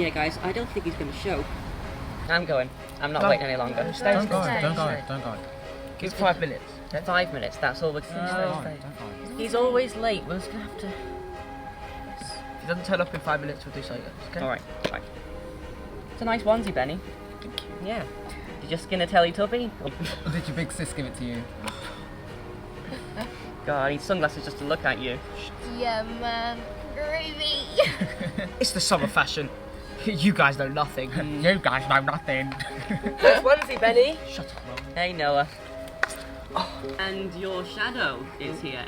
Yeah, guys, I don't think he's going to show. I'm going. I'm not waiting any longer. Don't go. Give 5 minutes. 5 minutes, that's all we're going to do. He's always late, we're just going to have to... If he doesn't turn up in 5 minutes, we'll do something else, okay? Alright. It's a nice onesie, Benny. Thank you. Yeah. Did you skin a Teletubby? Or did your big sis give it to you? God, I need sunglasses just to look at you. Yeah, man. Gravy. It's the summer fashion. You guys know nothing. You guys know nothing. Nice onesie, Benny. Shut up, Mum. Hey, Noah. And your shadow is here.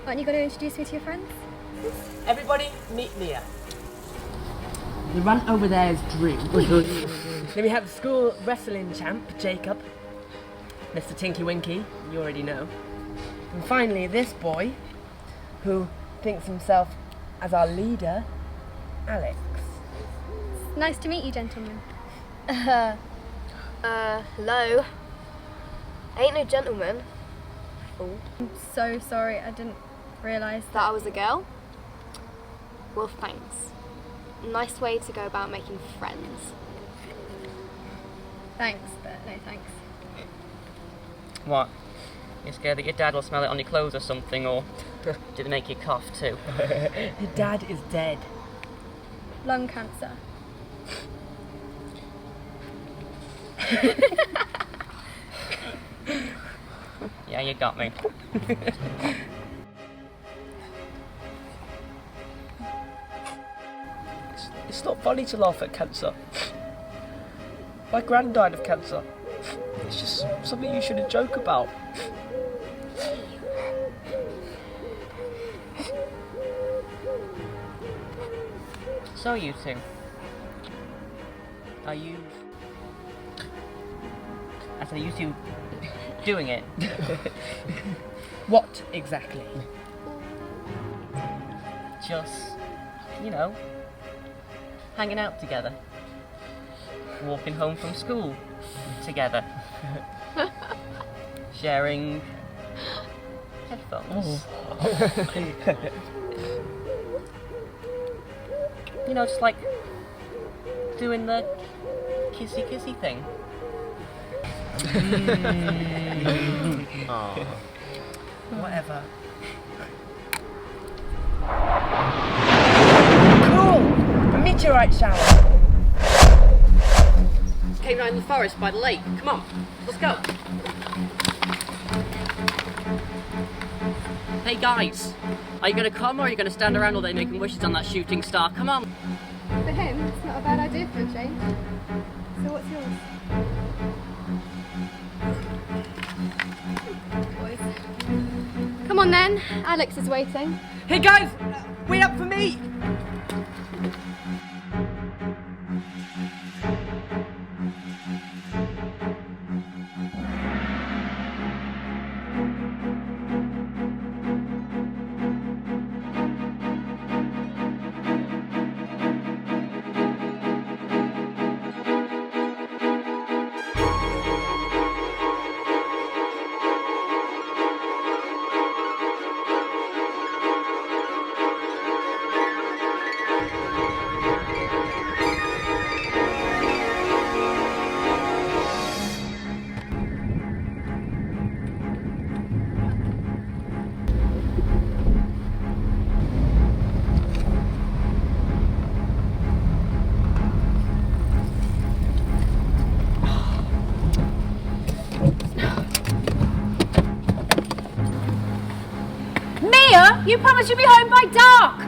Aren't you going to introduce me to your friends? Everybody, meet Mia. The run over there is Drew. Then we have the school wrestling champ, Jacob. Mr. Tinky Winky, you already know. And finally, this boy, who thinks himself as our leader, Alex. Nice to meet you, gentlemen. Hello. Ain't no gentleman. Fool. I'm so sorry, I didn't realise That I was a girl? Well, thanks. Nice way to go about making friends. Thanks, but no thanks. What? You scared that your dad will smell it on your clothes or something, or did it make you cough too? Your dad is dead. Lung cancer. Yeah, you got me. It's not funny to laugh at cancer. My gran died of cancer. It's just something you shouldn't joke about. So you two, are you... I said, are you two doing it? What exactly? Just, you know, hanging out together. Walking home from school together. Sharing headphones. You know, just like doing the kissy thing. Whatever. Cool! A meteorite shower! Came down in the forest by the lake. Come on, let's go. Hey guys, are you going to come or are you going to stand around all day making wishes on that shooting star? Come on. For him, it's not a bad idea for a change. So what's yours? Boys. Come on then, Alex is waiting. Hey guys! Wait up for me! You promised you'd be home by dark!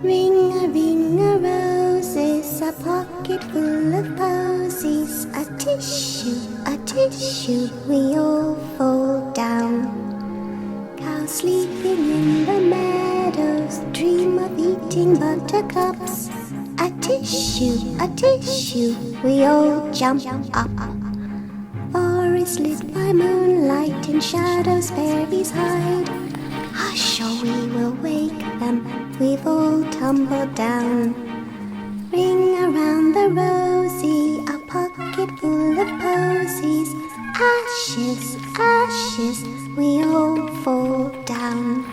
Ring a roses, a pocket full of posies, a tissue, we all fall down. Cows sleeping in the meadows, dream of eating buttercups, a a tissue, we all jump up. Forest lit by moonlight, in shadows fairies hide. Hush, or we will wake them, we've all tumbled down. Ring around the rosy, a pocket full of posies. Ashes, ashes, we all fall down.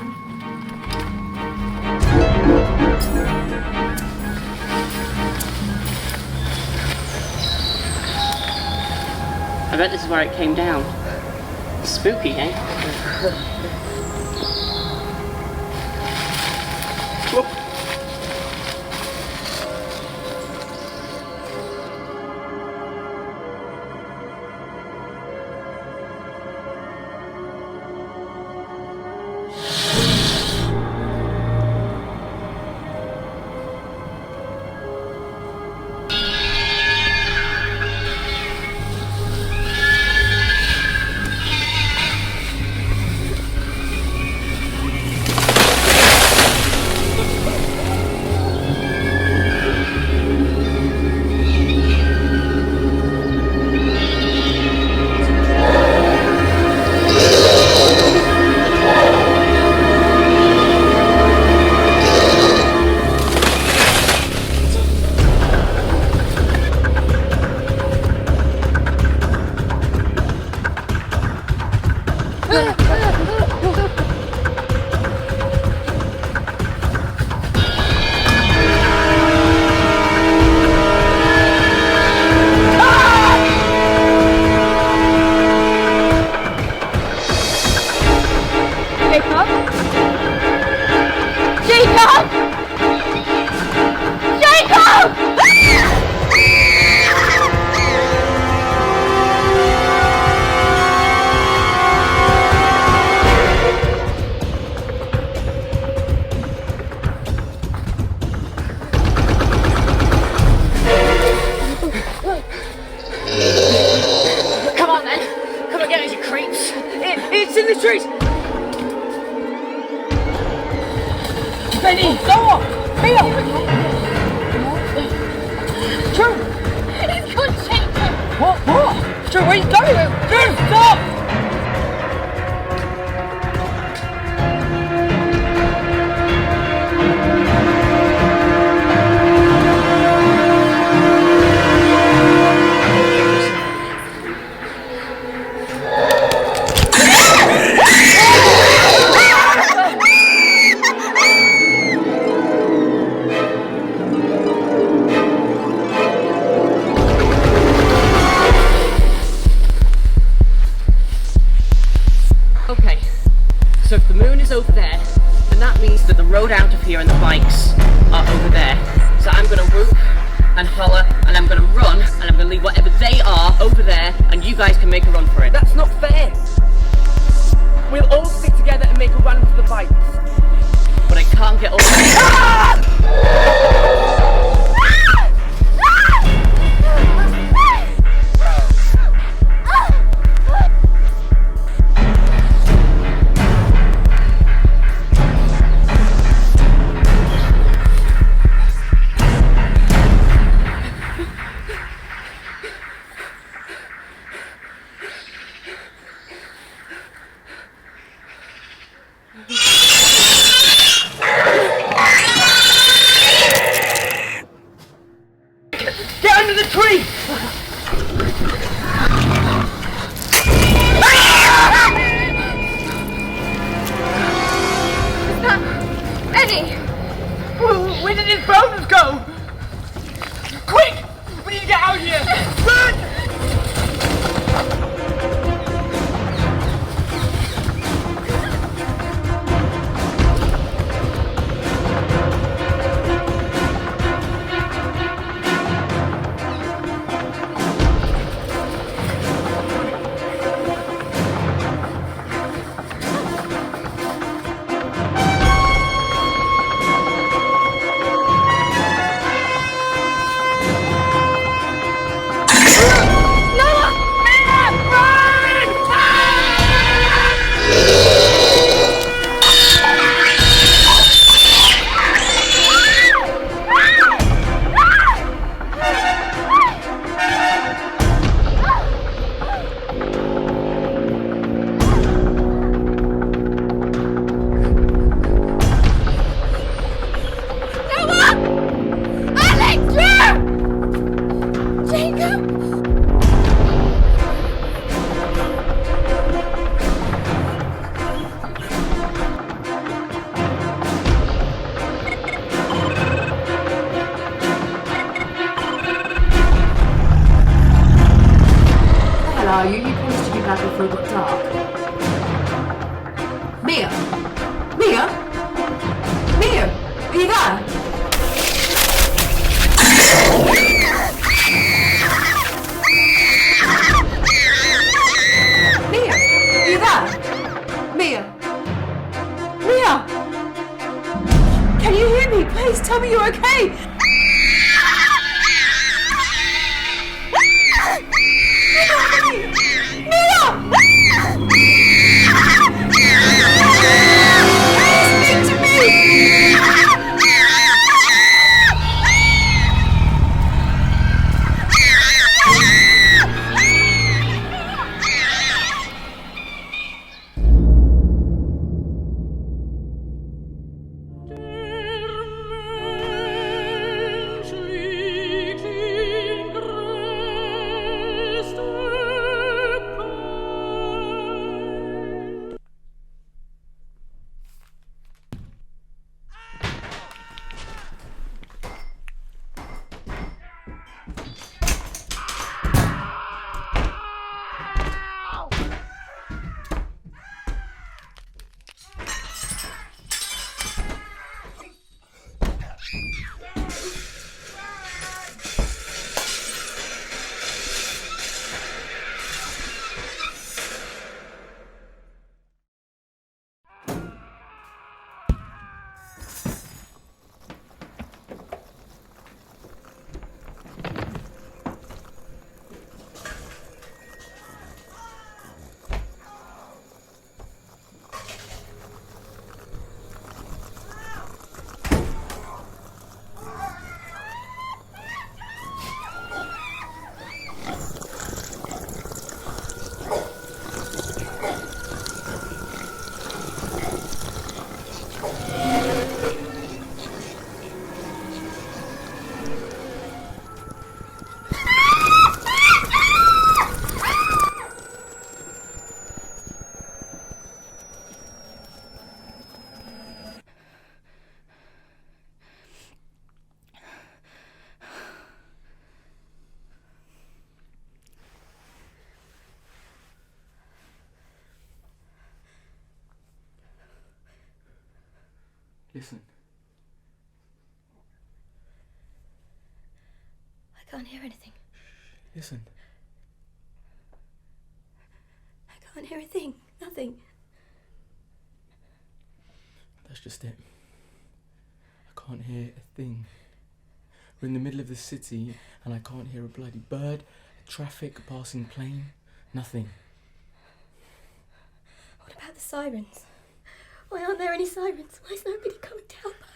I bet this is where it came down. Spooky, eh? Whoop. It's in the trees! Benny, go on! Mia! Drew! He's gone shaking! What? Drew, where are you going? Drew, stop! Okay, so if the moon is over there, then that means that the road out of here and the bikes are over there. So I'm gonna whoop and holler and I'm gonna run and I'm gonna leave whatever they are over there and you guys can make a run for it. That's not fair! We'll all stick together and make a run for the bikes. But I can't get over are you? You promised to be back before it got dark. Mia? Mia? Mia? Are you there? Mia? Are you there? Mia? Mia? Can you hear me? Please tell me you're okay. Listen. I can't hear anything. Listen. I can't hear a thing. Nothing. That's just it. I can't hear a thing. We're in the middle of the city and I can't hear a bloody bird, a traffic, a passing plane, nothing. What about the sirens? Why aren't there any sirens? Why is nobody coming to help us?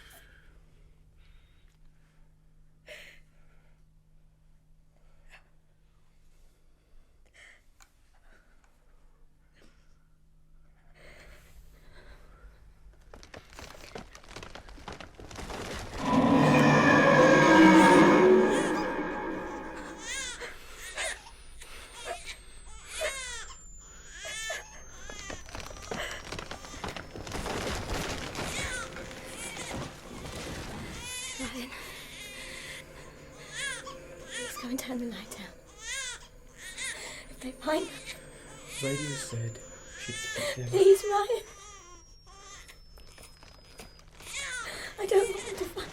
Go and turn the light down. If they find us... Radio said she'd keep them. Please, Ryan. I don't want them to find us.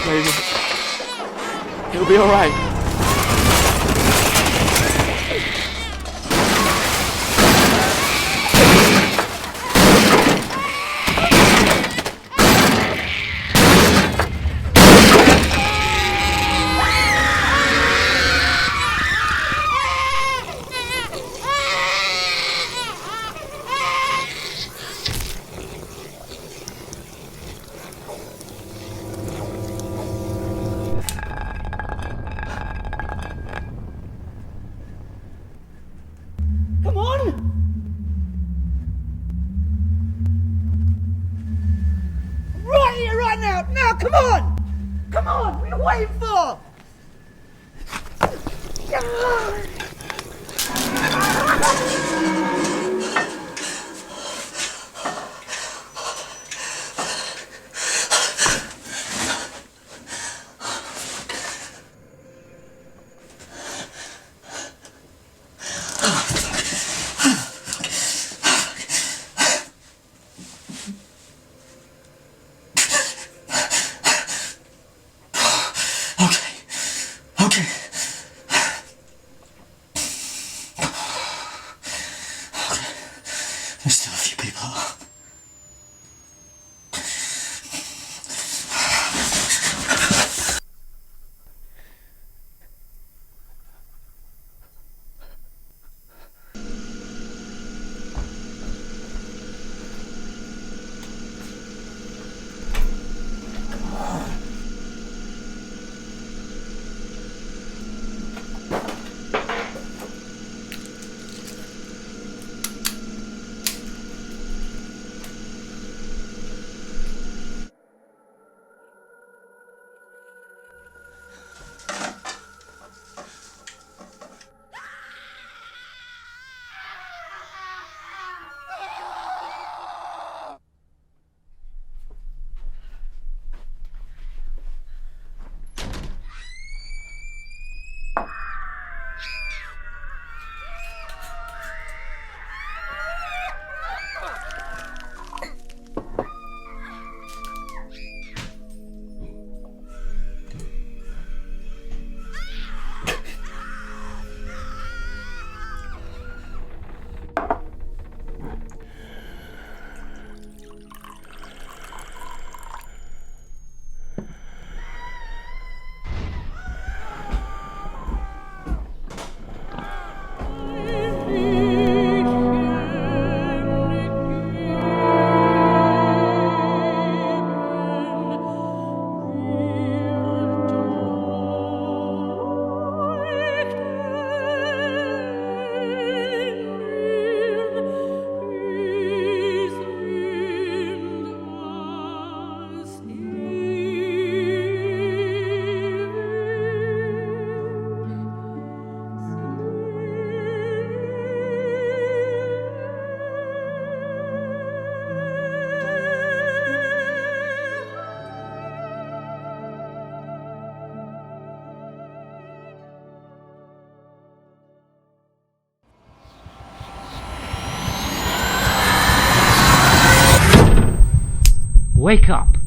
Baby. It'll be alright. on! Come on, what are you waiting for? There's still a few people. Wake up!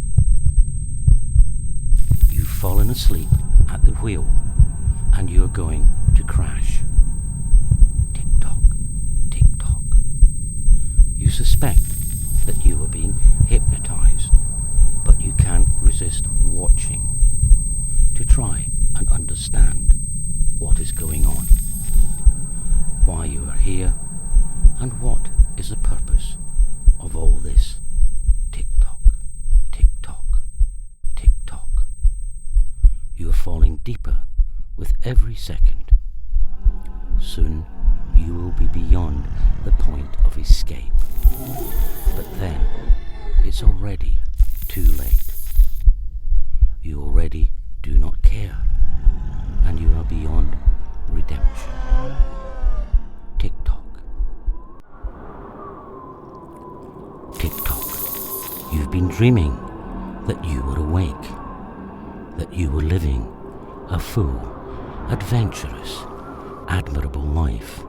You've fallen asleep at the wheel and you're going to crash. Tick-tock, tick-tock. You suspect that you are being hypnotized, but you can't resist watching to try and understand what is going on, why you are here, and what is the purpose of all this. Tick-tock, tick-tock, tick-tock. You are falling deeper with every second. Soon you will be beyond the point of escape. But then it's already too late. You already do not care, and you are beyond redemption. Tick-tock. Tick-tock. You've been dreaming that you were awake, that you were living a full, adventurous, admirable life,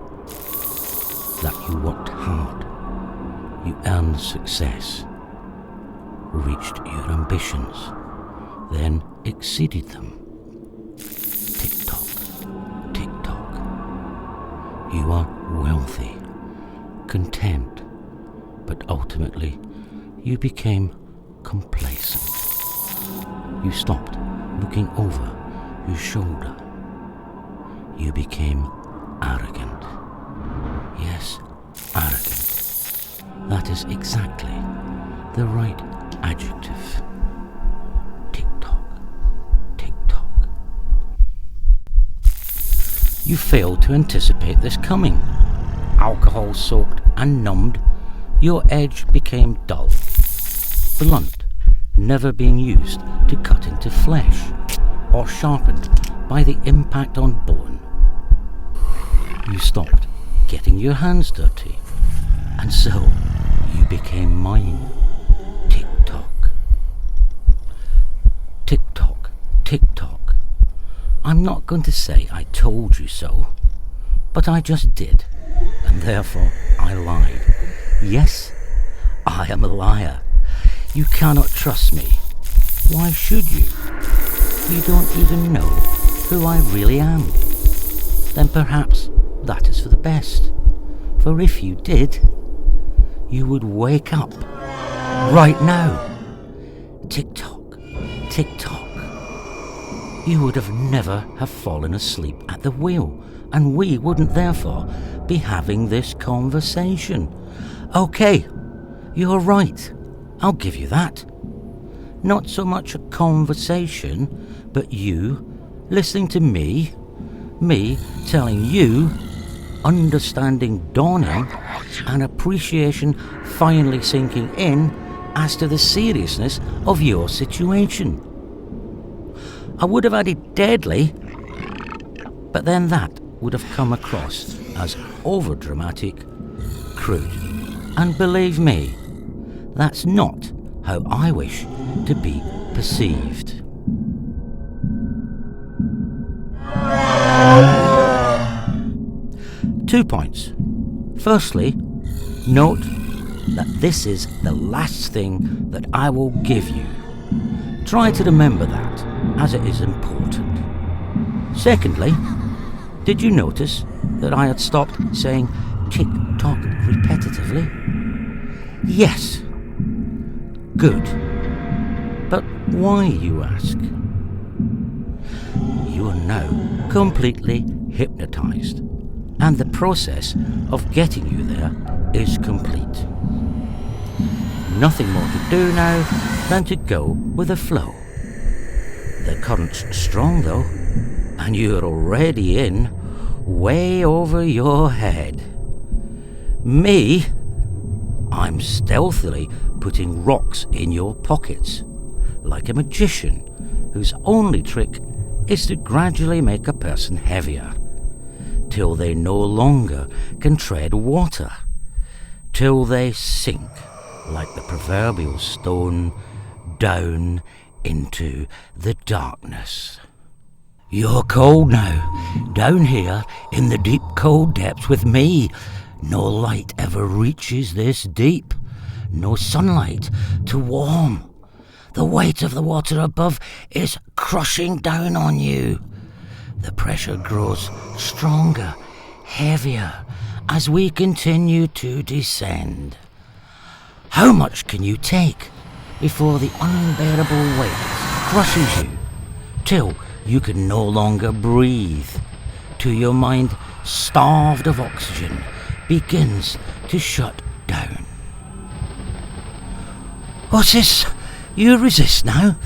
that you worked hard, you earned success, reached your ambitions, then exceeded them. Tick-tock, tick-tock. You are wealthy, content, but ultimately you became complacent. You stopped looking over your shoulder. You became arrogant. Yes, arrogant. That is exactly the right adjective. Tick-tock, tick-tock. You failed to anticipate this coming. Alcohol-soaked and numbed, your edge became dull, blunt, never being used to cut into flesh or sharpened by the impact on bone. You stopped getting your hands dirty, and so you became mine. Tick-tock. Tick-tock, tick-tock. I'm not going to say I told you so, but I just did, and therefore I lied. Yes, I am a liar. You cannot trust me. Why should you? You don't even know who I really am. Then perhaps that is for the best. For if you did, you would wake up right now. Tick-tock, tick-tock. You would have never have fallen asleep at the wheel, and we wouldn't therefore be having this conversation. Okay, you're right. I'll give you that. Not so much a conversation, but you listening to me telling you, understanding dawning, and appreciation finally sinking in as to the seriousness of your situation. I would have added deadly, but then that would have come across as overdramatic, crude. And believe me, that's not how I wish to be perceived. Two points. Firstly, note that this is the last thing that I will give you. Try to remember that, as it is important. Secondly, did you notice that I had stopped saying tick-tock repetitively? Yes. Good. But why, you ask? You are now completely hypnotized, and the process of getting you there is complete. Nothing more to do now than to go with the flow. The current's strong though, and you're already in, way over your head. Me, I'm stealthily putting rocks in your pockets, like a magician whose only trick is to gradually make a person heavier, till they no longer can tread water, till they sink like the proverbial stone down into the darkness. You're cold now, down here in the deep cold depths with me. No light ever reaches this deep, no sunlight to warm. The weight of the water above is crushing down on you. The pressure grows stronger, heavier, as we continue to descend. How much can you take before the unbearable weight crushes you, till you can no longer breathe, till your mind, starved of oxygen, begins to shut down? What's this? You resist now?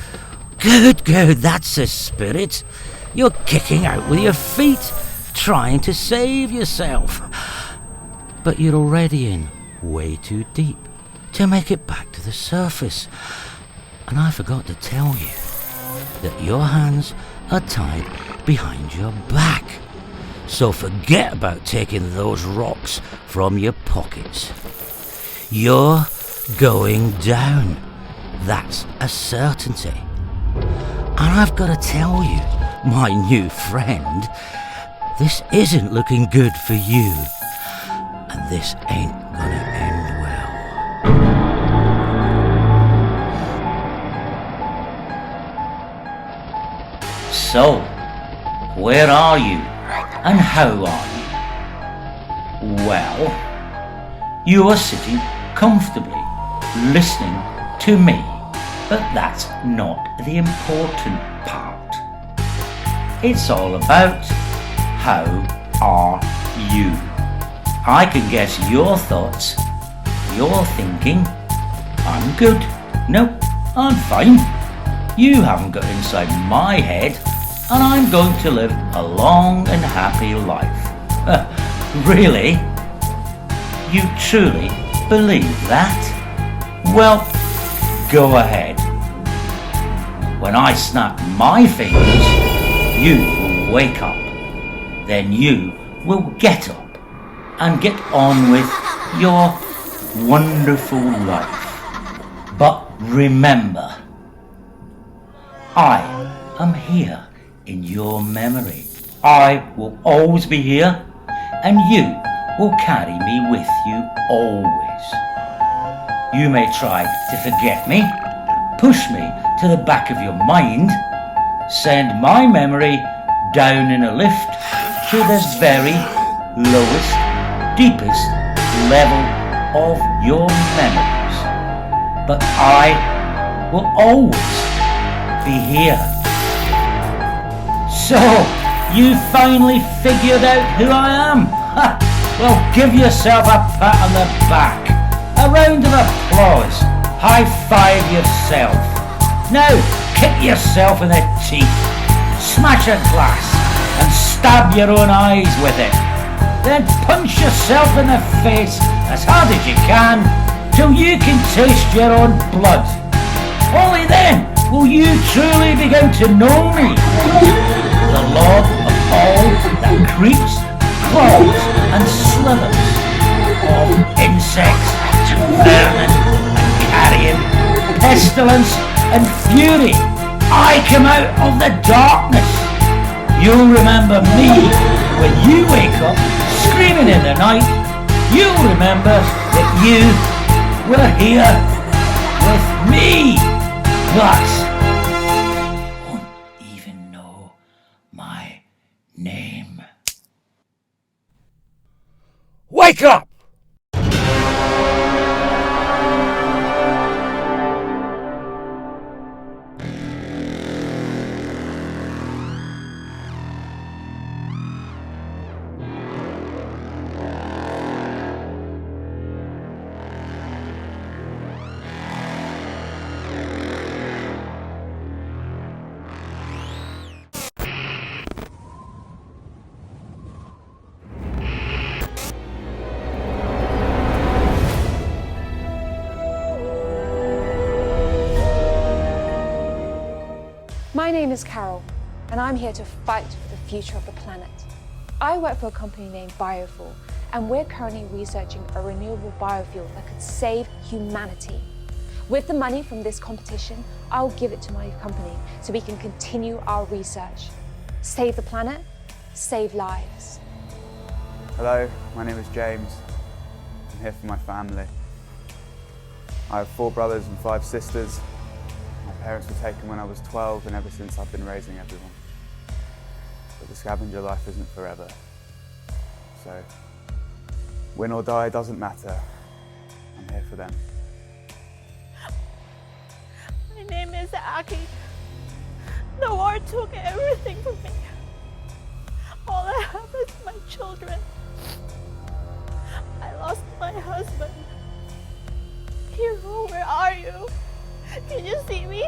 Good, that's the spirit. You're kicking out with your feet, trying to save yourself. But you're already in way too deep to make it back to the surface. And I forgot to tell you that your hands are tied behind your back. So forget about taking those rocks from your pockets. You're going down. That's a certainty. And I've got to tell you, my new friend, this isn't looking good for you. And this ain't gonna end well. So, where are you? And how are you? Well, you are sitting comfortably, listening to me, but that's not the important part. It's all about how are you. I can guess your thoughts. You're thinking, I'm good. Nope, I'm fine. You haven't got inside my head, and I'm going to live a long and happy life. Really? You truly believe that? Well, go ahead. when I snap my fingers, you will wake up. Then you will get up and get on with your wonderful life. But remember, I am here in your memory. I will always be here, and you will carry me with you always. You may try to forget me, push me to the back of your mind, send my memory down in a lift to the very lowest, deepest level of your memories. But I will always be here. So, you finally figured out who I am? Ha! Well, give yourself a pat on the back, a round of applause, high-five yourself. Now, kick yourself in the teeth, smash a glass, and stab your own eyes with it. Then punch yourself in the face as hard as you can, till you can taste your own blood. Only then will you truly begin to know me, the Lord of all that creeps, crawls, and slithers, of insects, vermin, and carrion, pestilence, and fury. I come out of the darkness. You'll remember me when you wake up screaming in the night. You'll remember that you were here with me. But you won't even know my name. Wake up! My name is Carol, and I'm here to fight for the future of the planet. I work for a company named Biofuel, and we're currently researching a renewable biofuel that could save humanity. With the money from this competition, I'll give it to my company so we can continue our research. Save the planet, save lives. Hello, my name is James. I'm here for my family. I have 4 brothers and 5 sisters. My parents were taken when I was 12, and ever since I've been raising everyone. But the scavenger life isn't forever. So, win or die doesn't matter. I'm here for them. My name is Aki. The war took everything from me. All I have is my children. I lost my husband. Hero, where are you? Can you see me?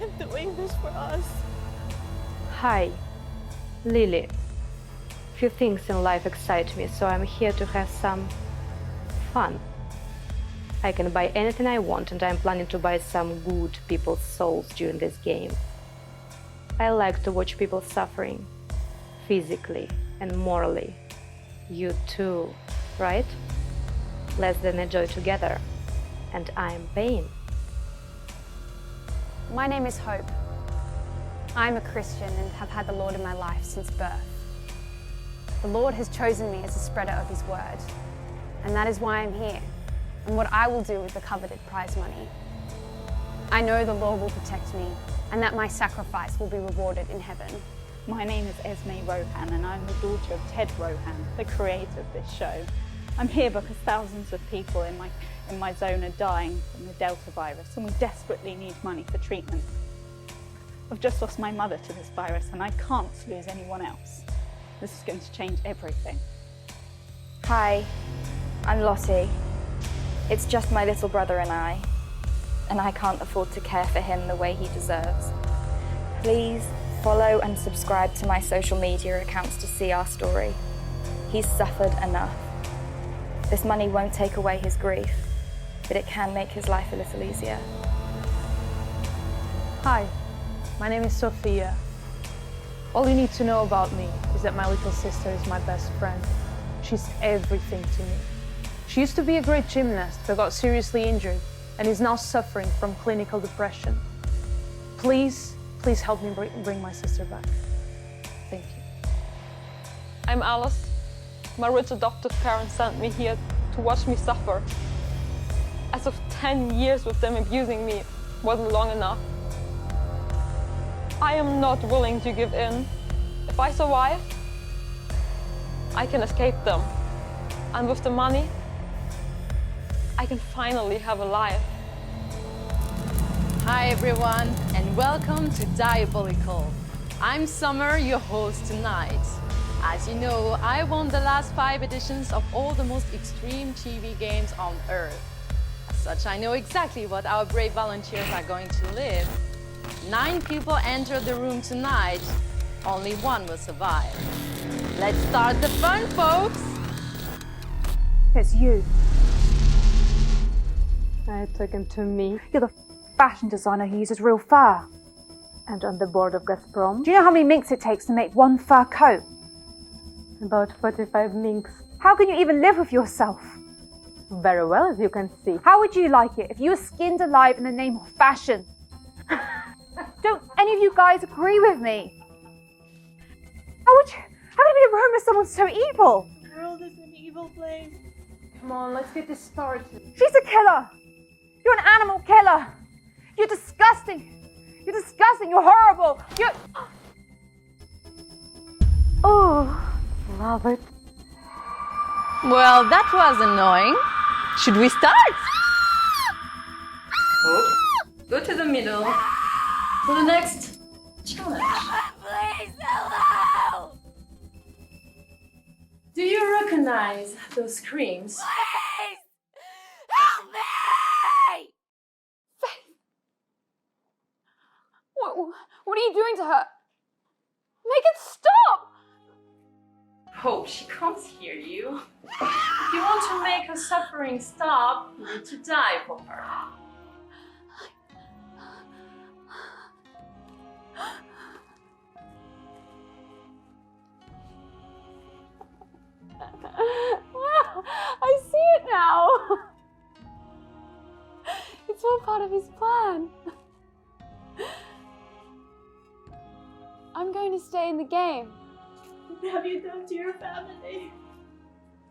I'm doing this for us. Hi, Lily. Few things in life excite me, so I'm here to have some fun. I can buy anything I want, and I'm planning to buy some good people's souls during this game. I like to watch people suffering, physically and morally. You too, right? Let's then enjoy together. And I'm Payne. My name is Hope. I'm a Christian and have had the Lord in my life since birth. The Lord has chosen me as a spreader of His word, and that is why I'm here, and what I will do with the coveted prize money. I know the Lord will protect me, and that my sacrifice will be rewarded in heaven. My name is Esme Rohan, and I'm the daughter of Ted Rohan, the creator of this show. I'm here because thousands of people in my zone are dying from the Delta virus, and we desperately need money for treatment. I've just lost my mother to this virus, and I can't lose anyone else. This is going to change everything. Hi, I'm Lottie. It's just my little brother and I can't afford to care for him the way he deserves. Please follow and subscribe to my social media accounts to see our story. He's suffered enough. This money won't take away his grief, but it can make his life a little easier. Hi, my name is Sophia. All you need to know about me is that my little sister is my best friend. She's everything to me. She used to be a great gymnast but got seriously injured and is now suffering from clinical depression. Please help me bring my sister back. Thank you. I'm Alice. My rich adoptive parents sent me here to watch me suffer. As of 10 years with them abusing me wasn't long enough. I am not willing to give in. If I survive, I can escape them. And with the money, I can finally have a life. Hi everyone, and welcome to Dieabolical. I'm Summer, your host tonight. As you know, I won the last 5 editions of all the most extreme TV games on Earth. As such, I know exactly what our brave volunteers are going to live. 9 people enter the room tonight. Only 1 will survive. Let's start the fun, folks! It's you. I took him to me. You're the fashion designer who uses real fur. And on the board of Gazprom. Do you know how many minks it takes to make 1 fur coat? About 45 minks. How can you even live with yourself? Very well, as you can see. How would you like it if you were skinned alive in the name of fashion? Don't any of you guys agree with me? How would you be in a room with someone so evil? The world is an evil place. Come on, let's get this started. She's a killer. You're an animal killer. You're disgusting. You're disgusting. You're horrible. You're... Oh, love it. Well, that was annoying. Should we start? Oh, go to the middle for the next challenge. Please, hello! Do you recognize those screams? Please! Help me! What are you doing to her? Make it stop! Hope she can't hear you. If you want to make her suffering stop, you need to die for her. I see it now! It's all part of his plan. I'm going to stay in the game. What have you done to your family?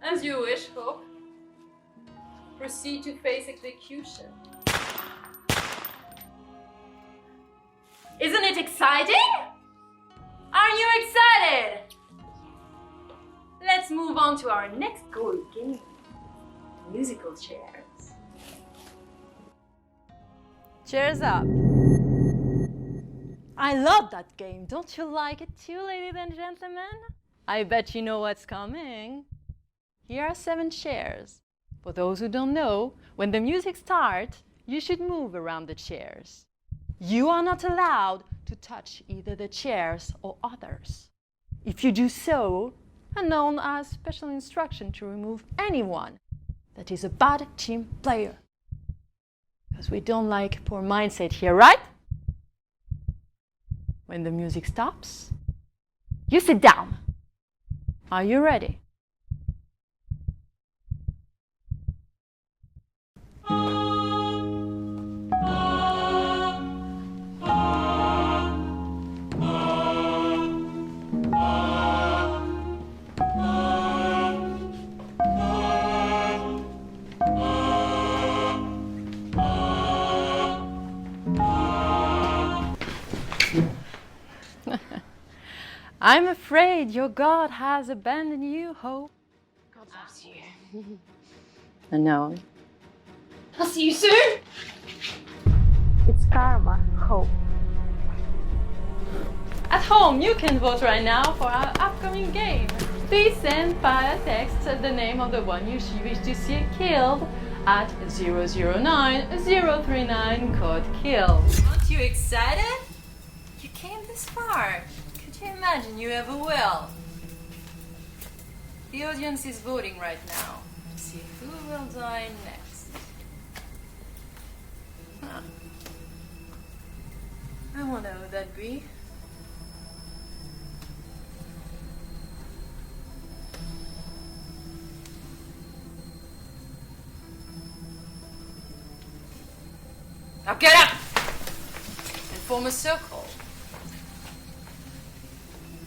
As you wish, Hope. Proceed to face execution. Isn't it exciting? Are you excited? Let's move on to our next goal game. Musical chairs. Chairs up. I love that game. Don't you like it too, ladies and gentlemen? I bet you know what's coming. Here are 7 chairs. For those who don't know, when the music starts, you should move around the chairs. You are not allowed to touch either the chairs or others. If you do so, are known as special instruction to remove anyone that is a bad team player. Because we don't like poor mindset here, right? When the music stops, you sit down. Are you ready? I'm afraid your God has abandoned you, Hope. God loves you. Unknown. I'll see you soon! It's karma, Hope. At home, you can vote right now for our upcoming game. Please send via text the name of the one you wish to see killed at 009039 code kill. Aren't you excited? You came this far. Could you imagine you ever will? The audience is voting right now to see who will die next. I wonder who that'd be. Now get up and form a circle.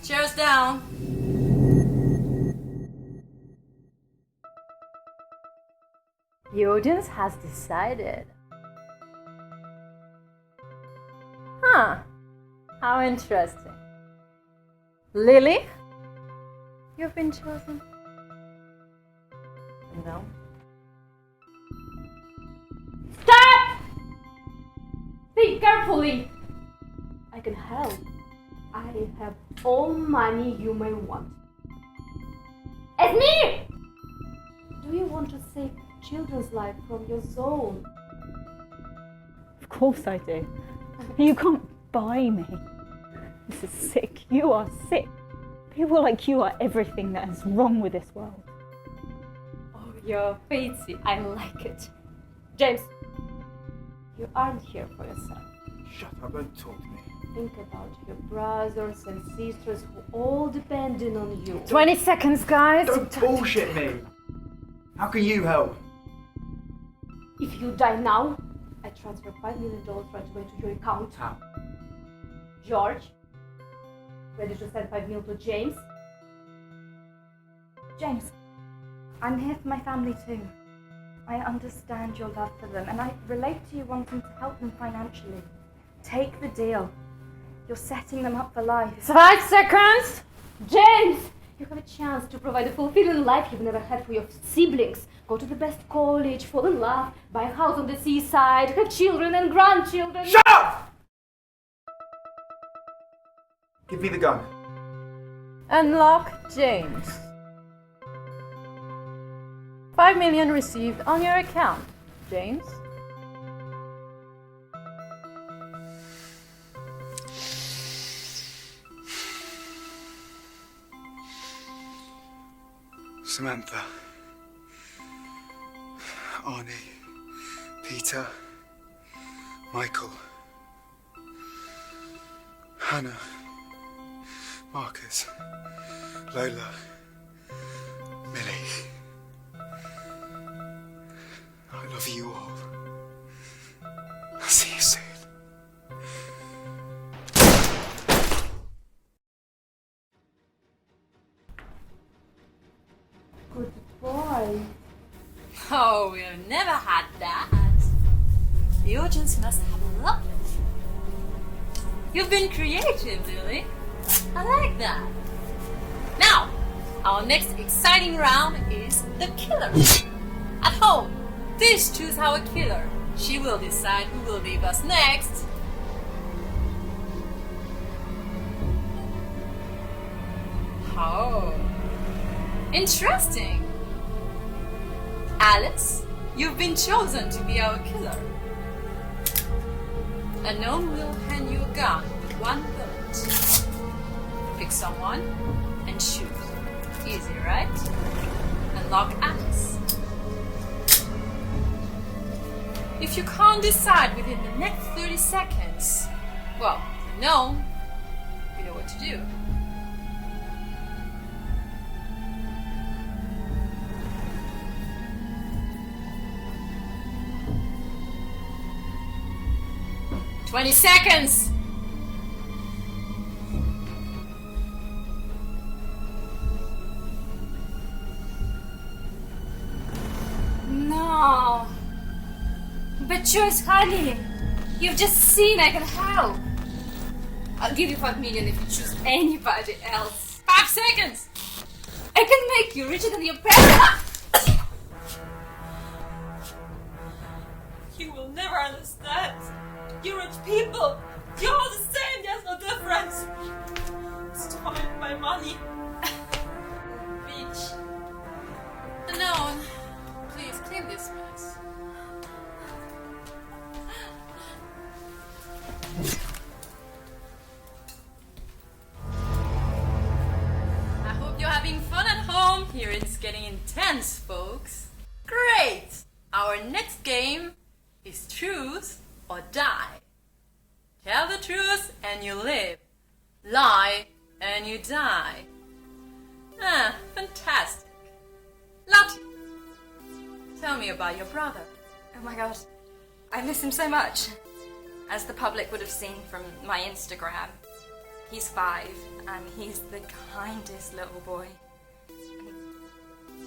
Chairs down. The audience has decided. Huh. How interesting. Lily? You've been chosen? No. Stop! Think carefully. I can help. I have all money you may want. It's me! Do you want to save children's life from your zone? Of course I do. You can't buy me. This is sick. You are sick. People like you are everything that is wrong with this world. Oh, you're fancy. I like it. James, you aren't here for yourself. Shut up, don't talk to me. Think about your brothers and sisters who all depending on you. 20 seconds, guys. Don't bullshit me. How can you help? If you die now, I transfer $5 million right away to your account. How? George, ready to send $5 million to James? James, I'm here for my family too. I understand your love for them and I relate to you wanting to help them financially. Take the deal. You're setting them up for life. 5 seconds! James! You have a chance to provide a fulfilling life you've never had for your siblings. Go to the best college, fall in love, buy a house on the seaside, have children and grandchildren. Shut up! Give me the gun. Unlock James. 5 million received on your account. James? Samantha, Arnie, Peter, Michael, Hannah, Marcus, Lola, Millie. I love you all. I'll see you soon. Good boy. Oh, we've never had that. The audience must have loved it. You've been creative, Lily. I like that. Now, our next exciting round is the killer. At home, please choose our killer. She will decide who will leave us next. Oh, interesting. Alice, you've been chosen to be our killer. Unknown will hand you a gun with 1 bullet. Pick someone and shoot. Easy, right? Unlock Alice. If you can't decide within the next 30 seconds, well, you know what to do. "20 seconds! No. But choice, honey. You've just seen I can help. I'll give you 5 million if you choose anybody else. 5 seconds! I can make you richer than your parents. You will never understand. You rich people, you're all the same, there's no difference. Stole my money. Bitch. Unknown, please clean this mess. I hope you're having fun at home. Here it's getting intense, folks. Great! Our next game is Truth or die. Tell the truth and you live. Lie and you die. Ah, fantastic. Lottie, tell me about your brother. Oh my god, I miss him so much. As the public would have seen from my Instagram, he's 5 and he's the kindest little boy.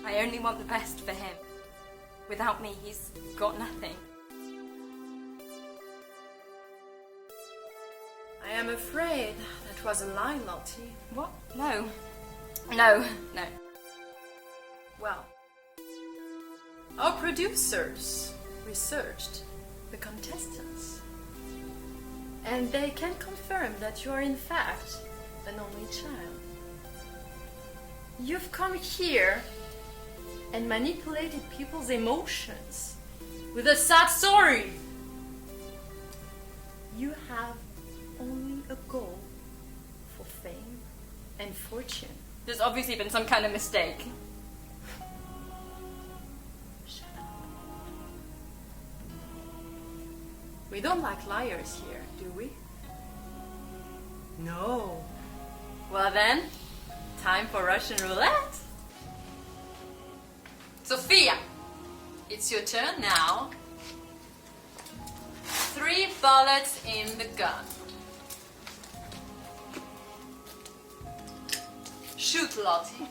I only want the best for him. Without me, he's got nothing. I am afraid that was a lie, Lottie. What? No. No. Well, our producers researched the contestants, and they can confirm that you are in fact an only child. You've come here and manipulated people's emotions with a sad story. You have only a goal for fame and fortune. There's obviously been some kind of mistake. Shut up. We don't like liars here, do we? No. Well then, time for Russian roulette. Sophia, it's your turn now. 3 bullets in the gun. Shoot, Lottie.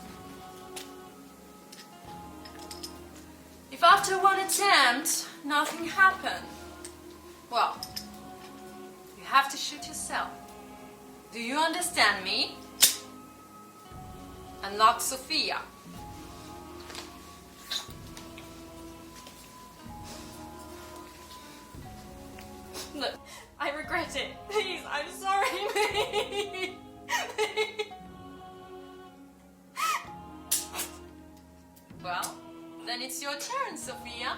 If after one attempt nothing happened, well, you have to shoot yourself. Do you understand me? Unlock Sophia. Look, I regret it. Please, I'm sorry. Well, then it's your turn, Sophia.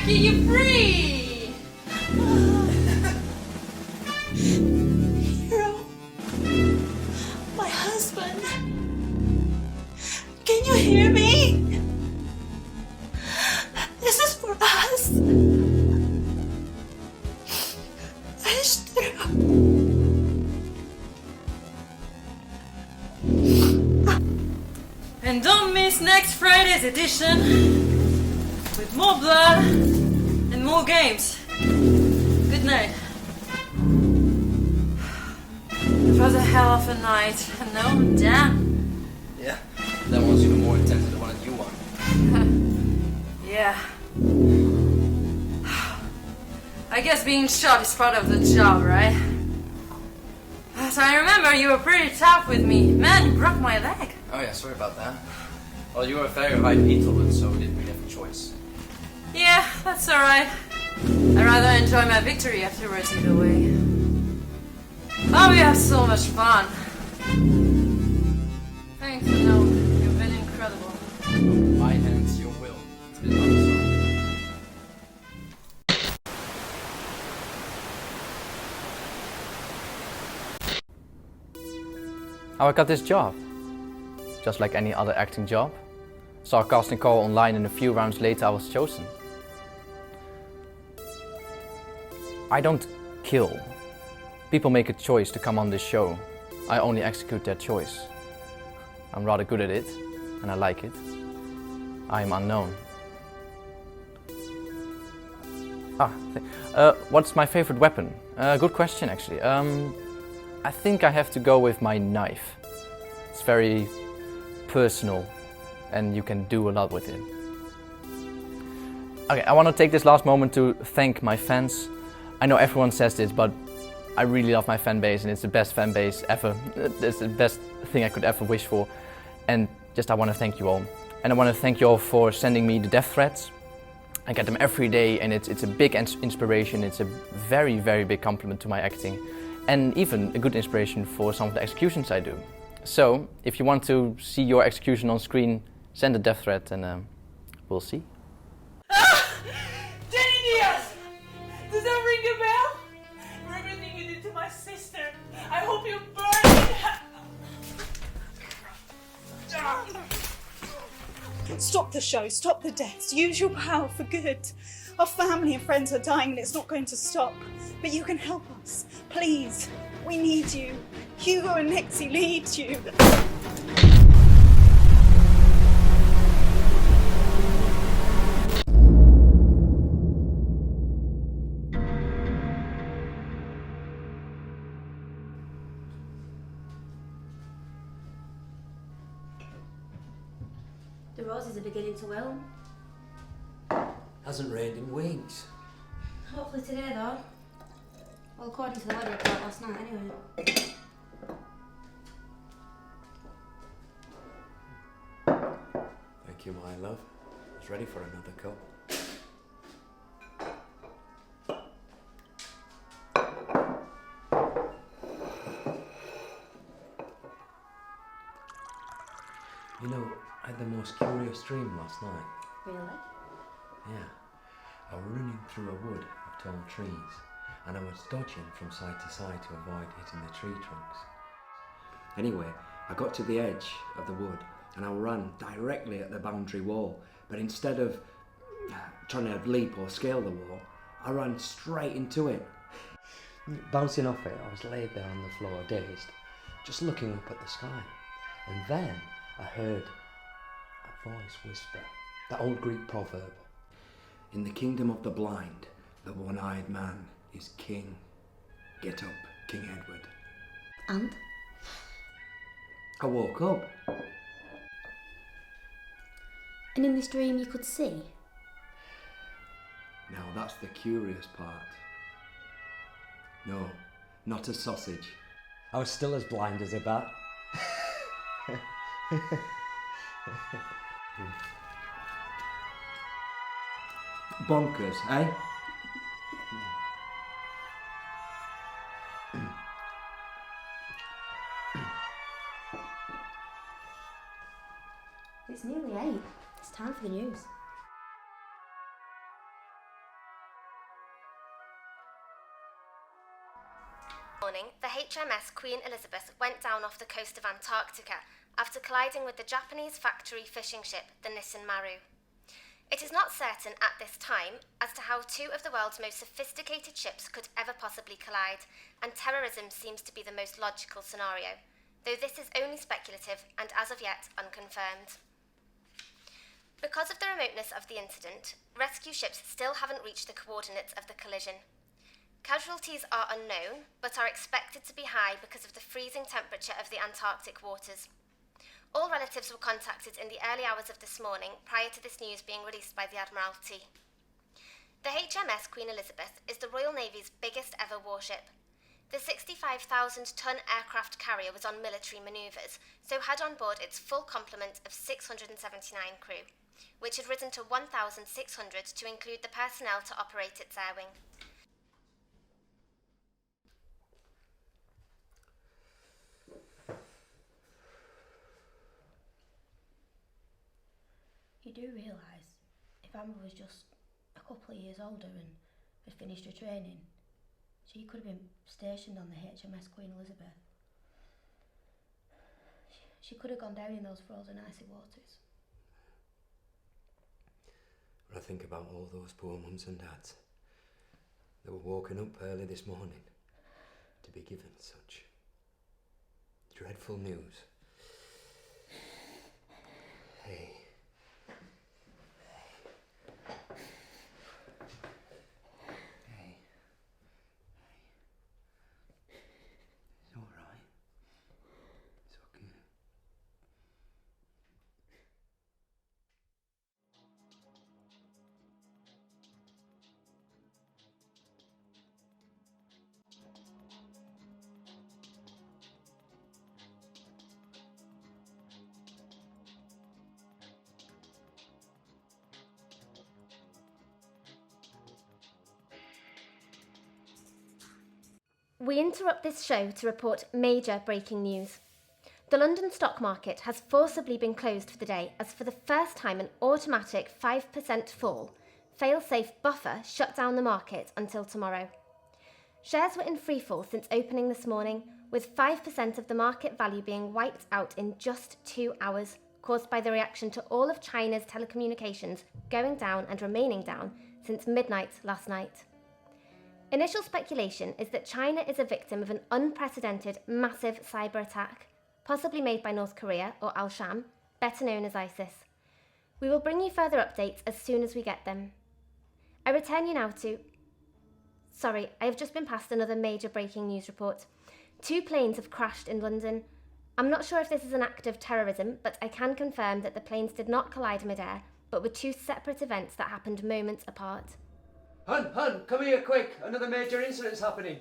You free! Hero, my husband, can you hear me? This is for us. And don't miss next Friday's edition with more blood and more games. Good night. It was a hell of a night. No, damn. Yeah, that one's even more intense than the one that you won. Yeah. I guess being shot is part of the job, right? So I remember you were pretty tough with me. Man, you broke my leg. Oh yeah, sorry about that. Well, you were a very high introvert, so we didn't really have a choice. Yeah, that's alright. I'd rather enjoy my victory afterwards either way. Oh, we have so much fun. Thanks, no, you've been incredible. My hands, your will. It's been awesome. How I got this job? Just like any other acting job. Saw a casting call online and a few rounds later I was chosen. I don't kill. People make a choice to come on this show. I only execute their choice. I'm rather good at it, and I like it. I am unknown. What's my favorite weapon? Good question, actually. I think I have to go with my knife. It's very personal, and you can do a lot with it. Okay, I want to take this last moment to thank my fans. I know everyone says this, but I really love my fan base, and it's the best fan base ever. It's the best thing I could ever wish for. And just I want to thank you all. And I want to thank you all for sending me the death threats. I get them every day, and it's a big inspiration. It's a very, very big compliment to my acting, and even a good inspiration for some of the executions I do. So, if you want to see your execution on screen, send a death threat, and we'll see. Jenny Diaz! Does that ring a bell? For everything you did to my sister, I hope you burn in hell. Stop the show, stop the deaths, use your power for good. Our family and friends are dying and it's not going to stop. But you can help us, please. We need you. Hugo and Nixie need you. The roses are beginning to wilt. Hasn't rained in weeks. Hopefully today though. Well, according to the weather report last night anyway. Thank you, my love. I was ready for another cup. You know, I had the most curious dream last night. Really? Yeah. I was running through a wood of tall trees, and I was dodging from side to side to avoid hitting the tree trunks. Anyway, I got to the edge of the wood, and I ran directly at the boundary wall, but instead of trying to leap or scale the wall, I ran straight into it. Bouncing off it, I was laid there on the floor, dazed, just looking up at the sky. And then I heard a voice whisper, that old Greek proverb. In the kingdom of the blind, the one-eyed man is king. Get up, King Edward. And? I woke up. And in this dream you could see? Now that's the curious part. No, not a sausage. I was still as blind as a bat. Bonkers, eh? It's nearly 8. It's time for the news. Morning, the HMS Queen Elizabeth went down off the coast of Antarctica after colliding with the Japanese factory fishing ship, the Nissan Maru. It is not certain at this time as to how two of the world's most sophisticated ships could ever possibly collide, and terrorism seems to be the most logical scenario, though this is only speculative and as of yet unconfirmed. Because of the remoteness of the incident, rescue ships still haven't reached the coordinates of the collision. Casualties are unknown, but are expected to be high because of the freezing temperature of the Antarctic waters. All relatives were contacted in the early hours of this morning prior to this news being released by the Admiralty. The HMS Queen Elizabeth is the Royal Navy's biggest ever warship. The 65,000-ton aircraft carrier was on military manoeuvres, so had on board its full complement of 679 crew, which had risen to 1,600 to include the personnel to operate its air wing. You do realise, if Amber was just a couple of years older and had finished her training, she could have been stationed on the HMS Queen Elizabeth. She could have gone down in those frozen icy waters. When I think about all those poor mums and dads that were woken up early this morning to be given such dreadful news. Hey. We interrupt this show to report major breaking news. The London stock market has forcibly been closed for the day as for the first time an automatic 5% fall, fail-safe buffer shut down the market until tomorrow. Shares were in freefall since opening this morning, with 5% of the market value being wiped out in just 2 hours, caused by the reaction to all of China's telecommunications going down and remaining down since midnight last night. Initial speculation is that China is a victim of an unprecedented massive cyber attack, possibly made by North Korea or Al-Sham, better known as ISIS. We will bring you further updates as soon as we get them. I return you now to... Sorry, I have just been passed another major breaking news report. 2 planes have crashed in London. I'm not sure if this is an act of terrorism, but I can confirm that the planes did not collide mid-air, but were 2 separate events that happened moments apart. Hun, come here quick. Another major incident's happening.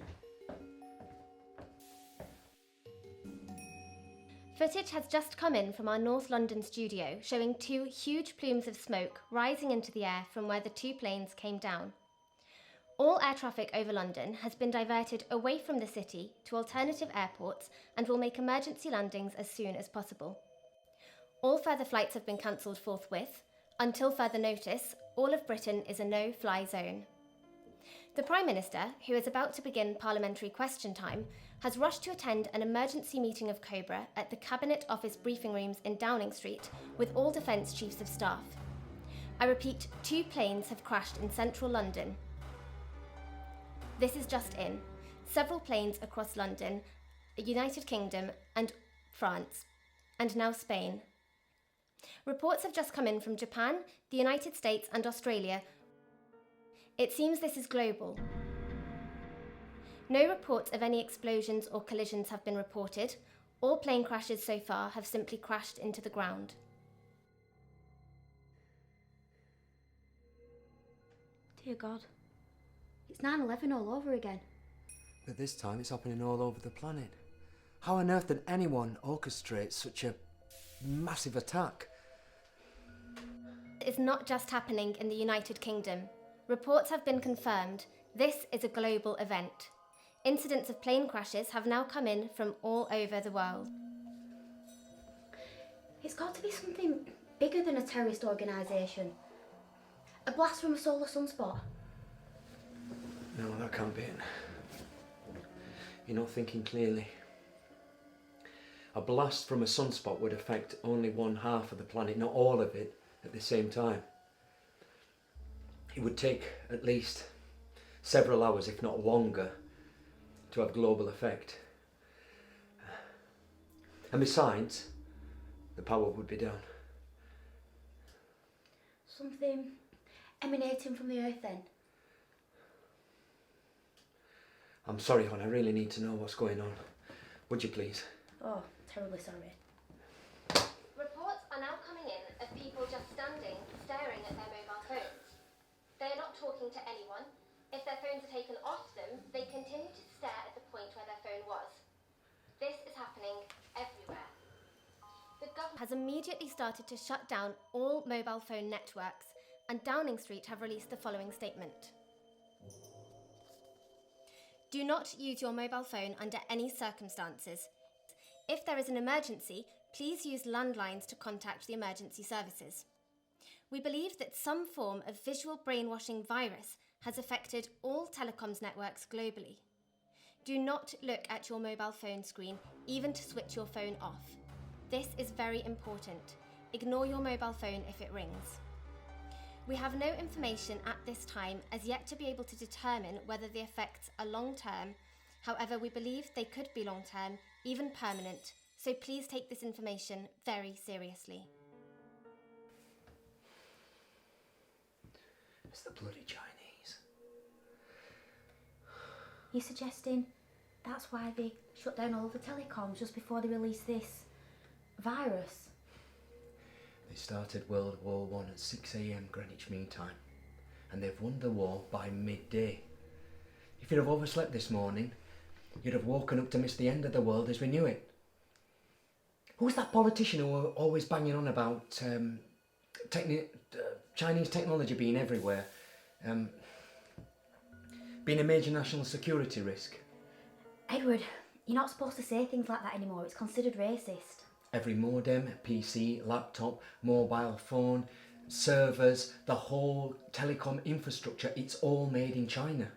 Footage has just come in from our North London studio showing 2 huge plumes of smoke rising into the air from where the 2 planes came down. All air traffic over London has been diverted away from the city to alternative airports and will make emergency landings as soon as possible. All further flights have been cancelled forthwith. Until further notice, all of Britain is a no-fly zone. The Prime Minister, who is about to begin parliamentary question time, has rushed to attend an emergency meeting of Cobra at the Cabinet Office briefing rooms in Downing Street with all Defence Chiefs of Staff. I repeat, 2 planes have crashed in central London. This is just in. Several planes across London, the United Kingdom and France, and now Spain. Reports have just come in from Japan, the United States and Australia. It seems this is global. No reports of any explosions or collisions have been reported. All plane crashes so far have simply crashed into the ground. Dear God. It's 9/11 all over again. But this time it's happening all over the planet. How on earth did anyone orchestrate such a massive attack? It's not just happening in the United Kingdom. Reports have been confirmed. This is a global event. Incidents of plane crashes have now come in from all over the world. It's got to be something bigger than a terrorist organisation. A blast from a solar sunspot. No, that can't be it. You're not thinking clearly. A blast from a sunspot would affect only 1/2 of the planet, not all of it, at the same time. It would take at least several hours, if not longer, to have global effect. And besides, the power would be down. Something emanating from the earth then. I'm sorry, hon, I really need to know what's going on. Would you please? Oh, terribly sorry. Reports are now coming in of people just standing, staring at their mobile phones. They are not talking to anyone. If their phones are taken off them, they continue to stare at the point where their phone was. This is happening everywhere. The government has immediately started to shut down all mobile phone networks, and Downing Street have released the following statement. Do not use your mobile phone under any circumstances. If there is an emergency, please use landlines to contact the emergency services. We believe that some form of visual brainwashing virus has affected all telecoms networks globally. Do not look at your mobile phone screen, even to switch your phone off. This is very important. Ignore your mobile phone if it rings. We have no information at this time as yet to be able to determine whether the effects are long-term. However, we believe they could be long-term, even permanent, so please take this information very seriously. It's the bloody Chinese. You're suggesting that's why they shut down all the telecoms just before they released this virus? They started World War I at 6 AM Greenwich Mean Time, and they've won the war by midday. If you'd have overslept this morning, you'd have woken up to miss the end of the world as we knew it. Who's that politician who were always banging on about Chinese technology being everywhere, being a major national security risk? Edward, you're not supposed to say things like that anymore. It's considered racist. Every modem, PC, laptop, mobile phone, servers, the whole telecom infrastructure, it's all made in China.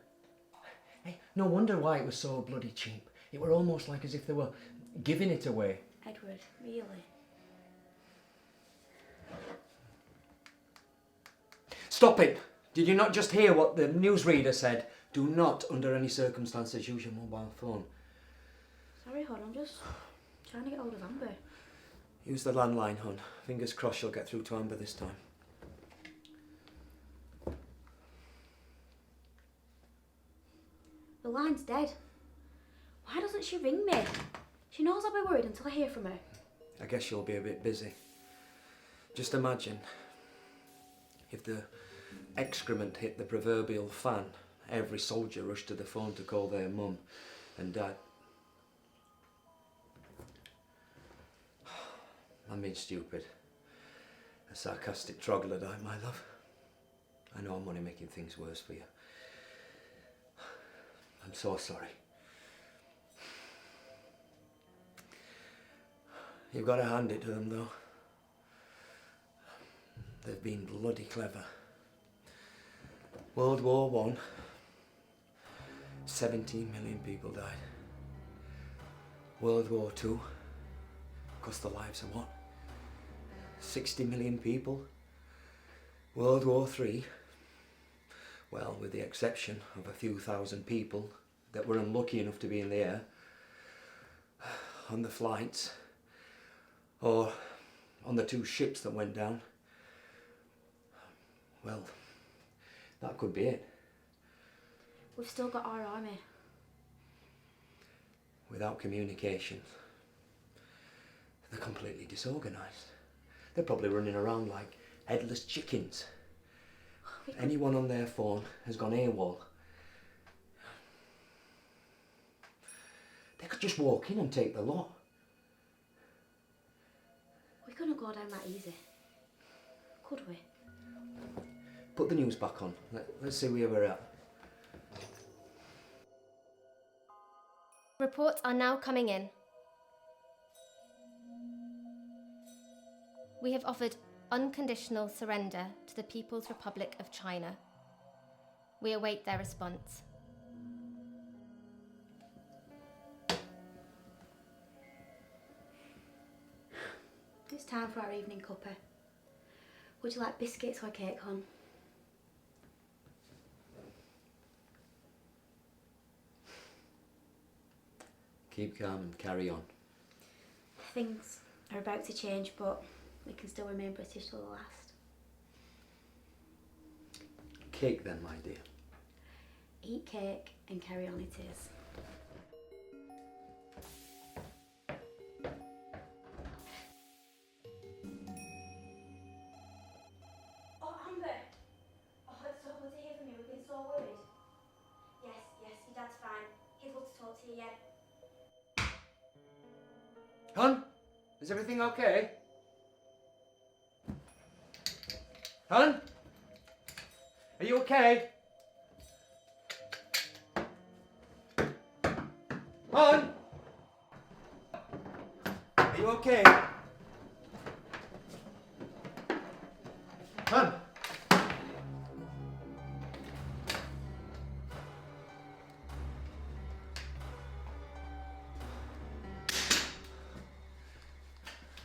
Hey, no wonder why it was so bloody cheap. It were almost like as if they were giving it away. Edward, really? Stop it! Did you not just hear what the newsreader said? Do not, under any circumstances, use your mobile phone. Sorry, hon, I'm just trying to get hold of Amber. Use the landline, hon. Fingers crossed you'll get through to Amber this time. The line's dead. Why doesn't she ring me? She knows I'll be worried until I hear from her. I guess you'll be a bit busy. Just imagine if the excrement hit the proverbial fan, every soldier rushed to the phone to call their mum and dad. I'm being stupid. A sarcastic troglodyte, my love. I know I'm only making things worse for you. I'm so sorry. You've got to hand it to them, though. They've been bloody clever. World War I, 17 million people died. World War II cost the lives of what? 60 million people. World War III, well, with the exception of a few thousand people that were unlucky enough to be in the air, on the flights, or on the 2 ships that went down, well, that could be it. We've still got our army. Without communication, they're completely disorganised. They're probably running around like headless chickens. Anyone on their phone has gone AWOL. They could just walk in and take the lot. We couldn't go down that easy, could we? Put the news back on. Let's see where we're at. Reports are now coming in. We have offered unconditional surrender to the People's Republic of China. We await their response. It's time for our evening cuppa. Would you like biscuits or cake, hon? Keep calm and carry on. Things are about to change, but we can still remain British till the last. Cake then, my dear. Eat cake and carry on it is. Oh, Amber! Oh, it's so good to hear from you. We've been so worried. Yes, your dad's fine. He'd love to talk to you, yeah. Hon, is everything okay? Hon? Are you okay? Hon? Are you okay? Hon?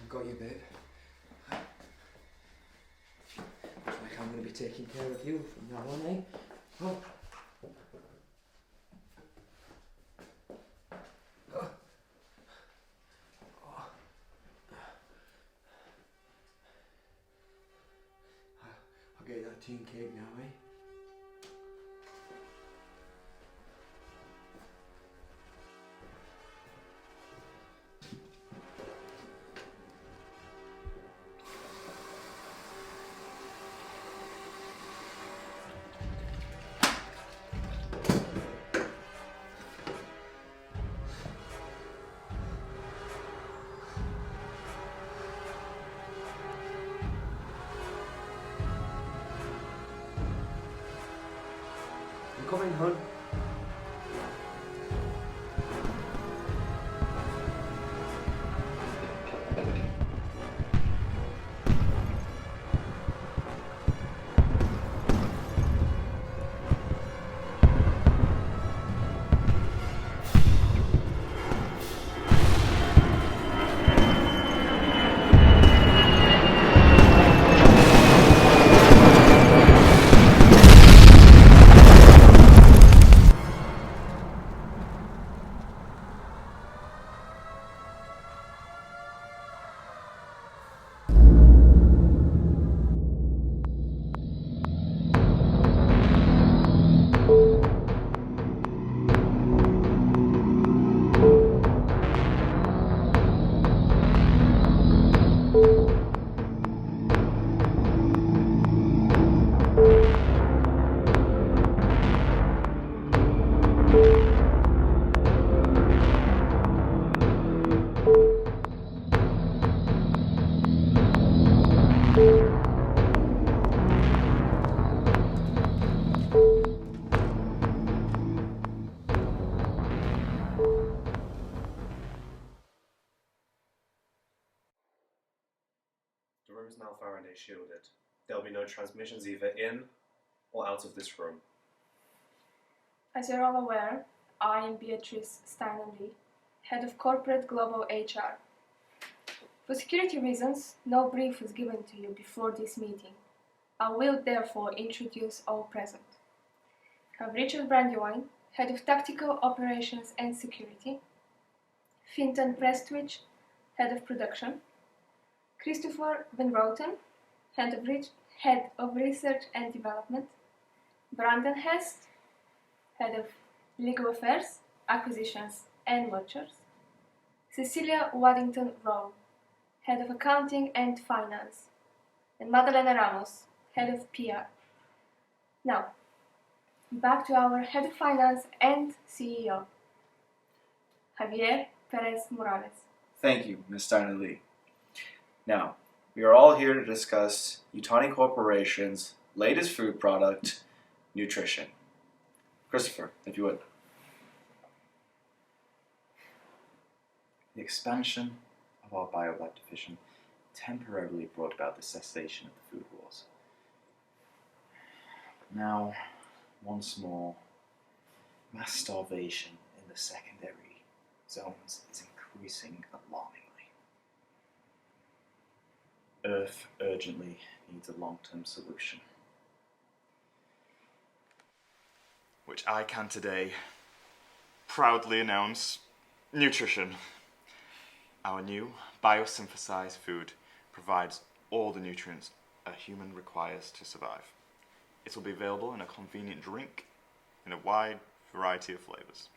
I've got you, babe. Looks like I'm going to be taking care of you from now on, eh? Oh. I'll get that tea and cake now, eh? I'm coming, hon. is now Faraday shielded. There will be no transmissions either in or out of this room. As you're all aware, I am Beatrice Steiner-Lee, Head of Corporate Global HR. For security reasons, no brief was given to you before this meeting. I will therefore introduce all present. I have Richard Brandywine, Head of Tactical Operations and Security, Fintan Prestwich, Head of Production, Christopher Van Roten, Head of Research and Development, Brandon Hest, Head of Legal Affairs, Acquisitions and Mergers, Cecilia Waddington-Rowe, Head of Accounting and Finance, and Madalena Ramos, Head of PR. Now, back to our Head of Finance and CEO, Javier Perez Morales. Thank you, Ms. Steiner-Lee. Now, we are all here to discuss Utani Corporation's latest food product, Newtrition. Christopher, if you would. The expansion of our biolab division temporarily brought about the cessation of the food wars. But now, once more, mass starvation in the secondary zones is increasing alarmingly. Earth urgently needs a long-term solution. Which I can today proudly announce Newtrition. Our new biosynthesized food provides all the nutrients a human requires to survive. It will be available in a convenient drink in a wide variety of flavors.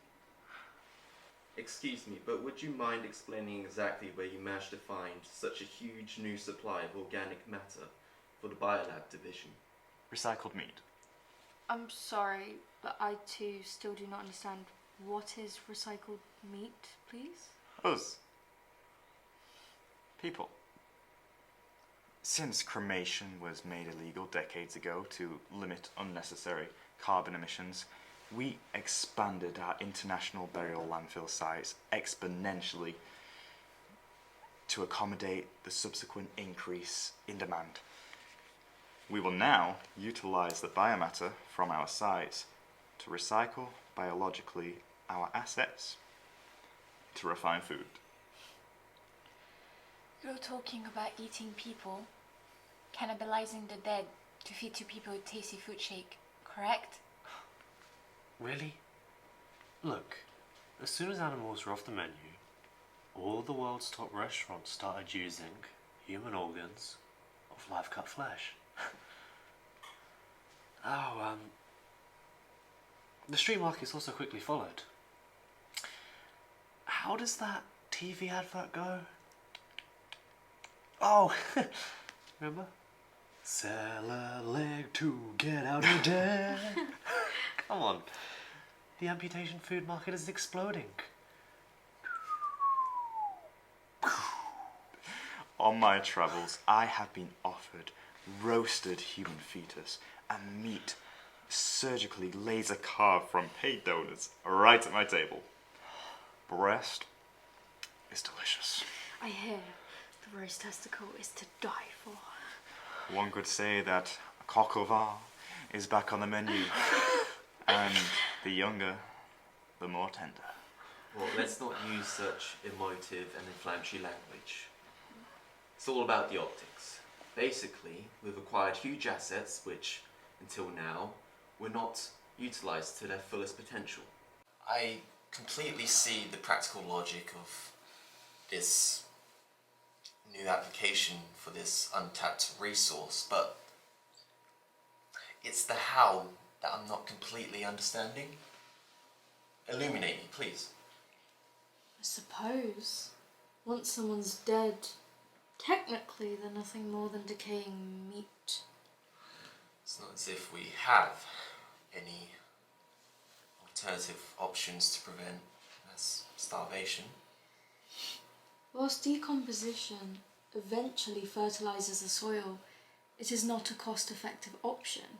Excuse me, but would you mind explaining exactly where you managed to find such a huge new supply of organic matter for the biolab division? Recycled meat. I'm sorry, but I too still do not understand. What is recycled meat, please? Us. People. Since cremation was made illegal decades ago to limit unnecessary carbon emissions, we expanded our international burial landfill sites exponentially to accommodate the subsequent increase in demand. We will now utilize the biomatter from our sites to recycle biologically our assets to refine food. You're talking about eating people, cannibalizing the dead to feed to people a tasty food shake, correct? Really? Look, as soon as animals were off the menu, all the world's top restaurants started using human organs of live cut flesh. The street markets also quickly followed. How does that TV advert go? Oh, remember? Sell a leg to get out of debt. Come on. The amputation food market is exploding. On my travels, I have been offered roasted human fetus and meat surgically laser carved from paid donors right at my table. Breast is delicious. I hear the roast testicle is to die for. One could say that coq au vin is back on the menu, and the younger, the more tender. Well, let's not use such emotive and inflammatory language. It's all about the optics. Basically, we've acquired huge assets which, until now, were not utilised to their fullest potential. I completely see the practical logic of this new application for this untapped resource, but it's the how that I'm not completely understanding. Illuminate me, please. I suppose once someone's dead, technically they're nothing more than decaying meat. It's not as if we have any alternative options to prevent mass starvation. Whilst decomposition eventually fertilises the soil, it is not a cost-effective option.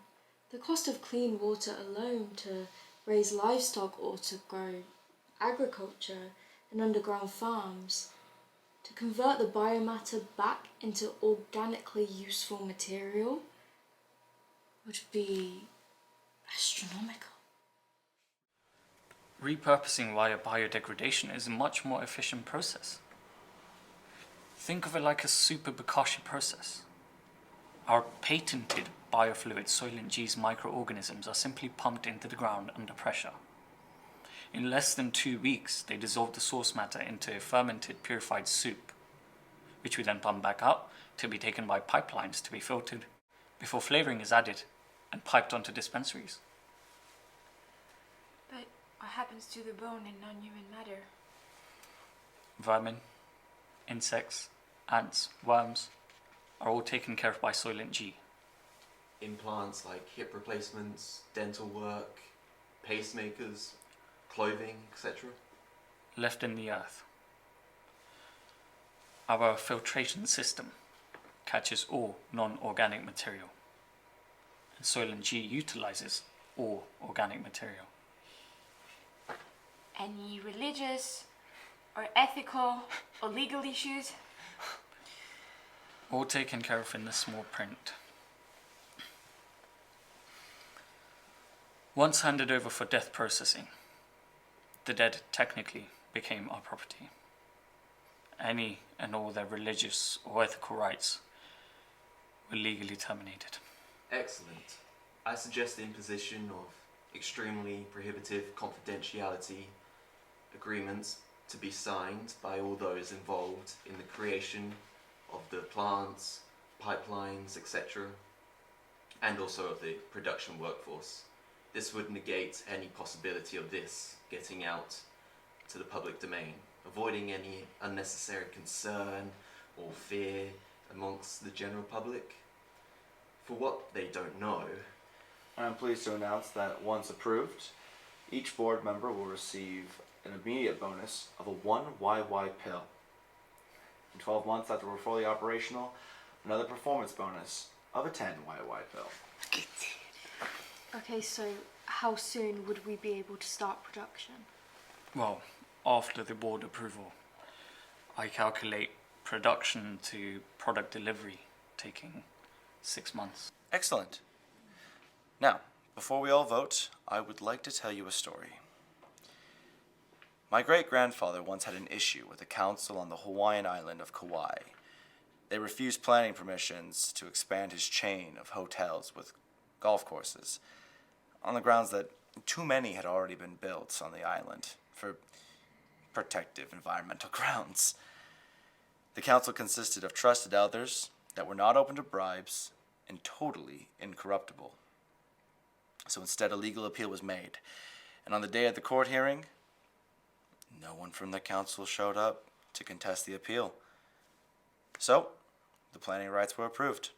The cost of clean water alone to raise livestock or to grow agriculture and underground farms to convert the biomatter back into organically useful material would be astronomical. Repurposing via biodegradation is a much more efficient process. Think of it like a super Bokashi process. Our patented biofluid Soylent G's microorganisms are simply pumped into the ground under pressure. In less than 2 weeks, they dissolve the source matter into a fermented, purified soup, which we then pump back up to be taken by pipelines to be filtered before flavouring is added and piped onto dispensaries. But what happens to the bone and non-human matter? Vermin, insects, ants, worms are all taken care of by Soylent G. Implants like hip replacements, dental work, pacemakers, clothing, etc. Left in the earth. Our filtration system catches all non-organic material, and Soylent G utilizes all organic material. Any religious or ethical or legal issues? All taken care of in the small print. Once handed over for death processing, the dead technically became our property. Any and all their religious or ethical rights were legally terminated. Excellent. I suggest the imposition of extremely prohibitive confidentiality agreements to be signed by all those involved in the creation of the plants, pipelines, etc., and also of the production workforce. This would negate any possibility of this getting out to the public domain, avoiding any unnecessary concern or fear amongst the general public. For what they don't know, I'm pleased to announce that once approved, each board member will receive an immediate bonus of a 1YY pill. In 12 months after we're fully operational, another performance bonus of a 10YY pill. Okay, so how soon would we be able to start production? Well, after the board approval, I calculate production to product delivery taking 6 months. Excellent. Now, before we all vote, I would like to tell you a story. My great-grandfather once had an issue with the council on the Hawaiian island of Kauai. They refused planning permissions to expand his chain of hotels with golf courses, on the grounds that too many had already been built on the island for protective environmental grounds. The council consisted of trusted elders that were not open to bribes and totally incorruptible. So instead, a legal appeal was made, and on the day of the court hearing, no one from the council showed up to contest the appeal. So, the planning rights were approved.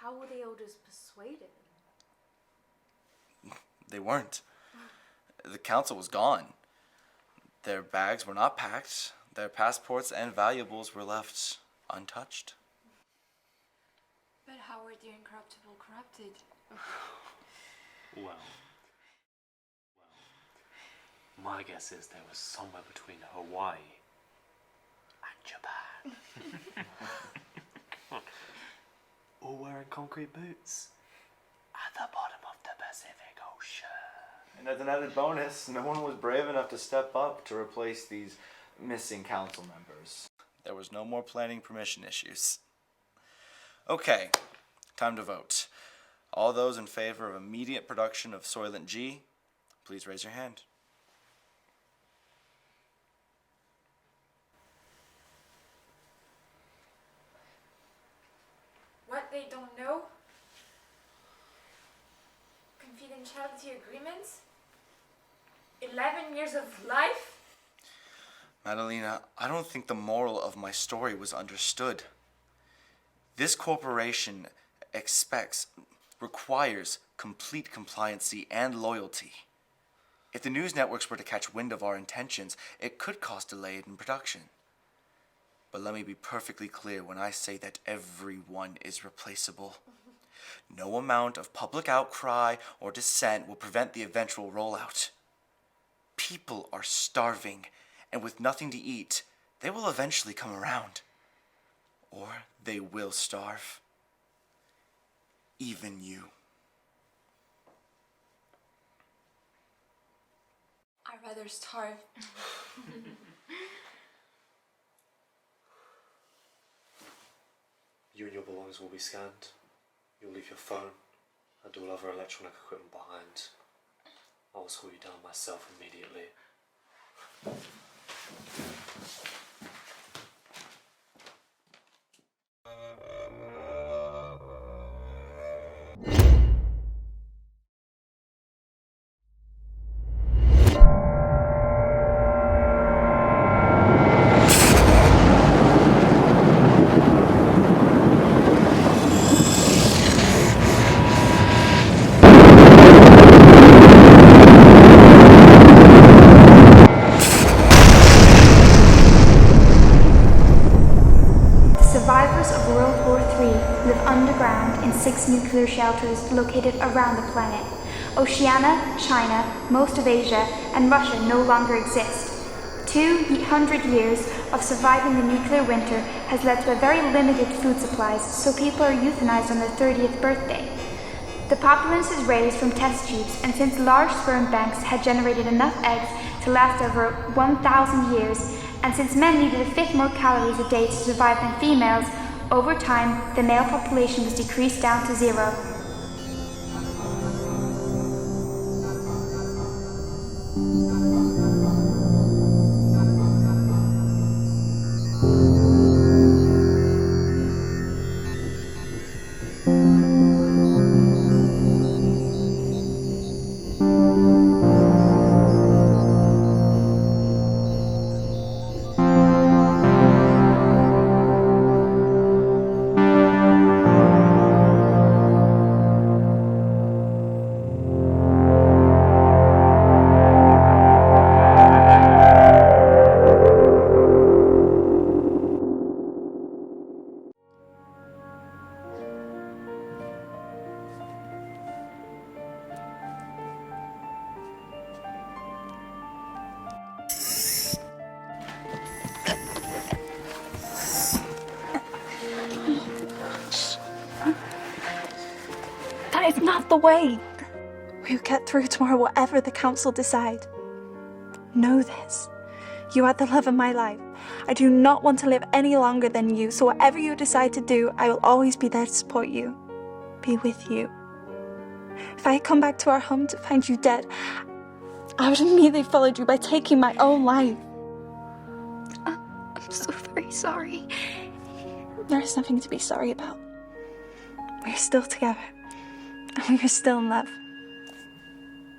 How were the elders persuaded? They weren't. The council was gone. Their bags were not packed. Their passports and valuables were left untouched. But how were the incorruptible corrupted? Well, my guess is there was somewhere between Hawaii and Japan. Come on. All wearing concrete boots at the bottom of the Pacific Ocean. And as an added bonus, no one was brave enough to step up to replace these missing council members. There was no more planning permission issues. Okay, time to vote. All those in favor of immediate production of Soylent G, please raise your hand. What they don't know? Confidentiality agreements? 11 years of life? Madalena, I don't think the moral of my story was understood. This corporation requires complete compliancy and loyalty. If the news networks were to catch wind of our intentions, it could cause delay in production. But let me be perfectly clear when I say that everyone is replaceable. No amount of public outcry or dissent will prevent the eventual rollout. People are starving, and with nothing to eat, they will eventually come around. Or they will starve. Even you. I'd rather starve. You and your belongings will be scanned. You'll leave your phone and all other electronic equipment behind. I will escort you down myself immediately. Nuclear shelters located around the planet. Oceania, China, most of Asia, and Russia no longer exist. 200 years of surviving the nuclear winter has led to a very limited food supplies, so people are euthanized on their 30th birthday. The populace is raised from test tubes, and since large sperm banks had generated enough eggs to last over 1,000 years, and since men needed a fifth more calories a day to survive than females, over time, the male population was decreased down to 0. That is not the way. We'll get through tomorrow, whatever the council decide. Know this. You are the love of my life. I do not want to live any longer than you, so whatever you decide to do, I will always be there to support you. Be with you. If I had come back to our home to find you dead, I would have immediately followed you by taking my own life. I'm so very sorry. There is nothing to be sorry about. We're still together. And we're still in love.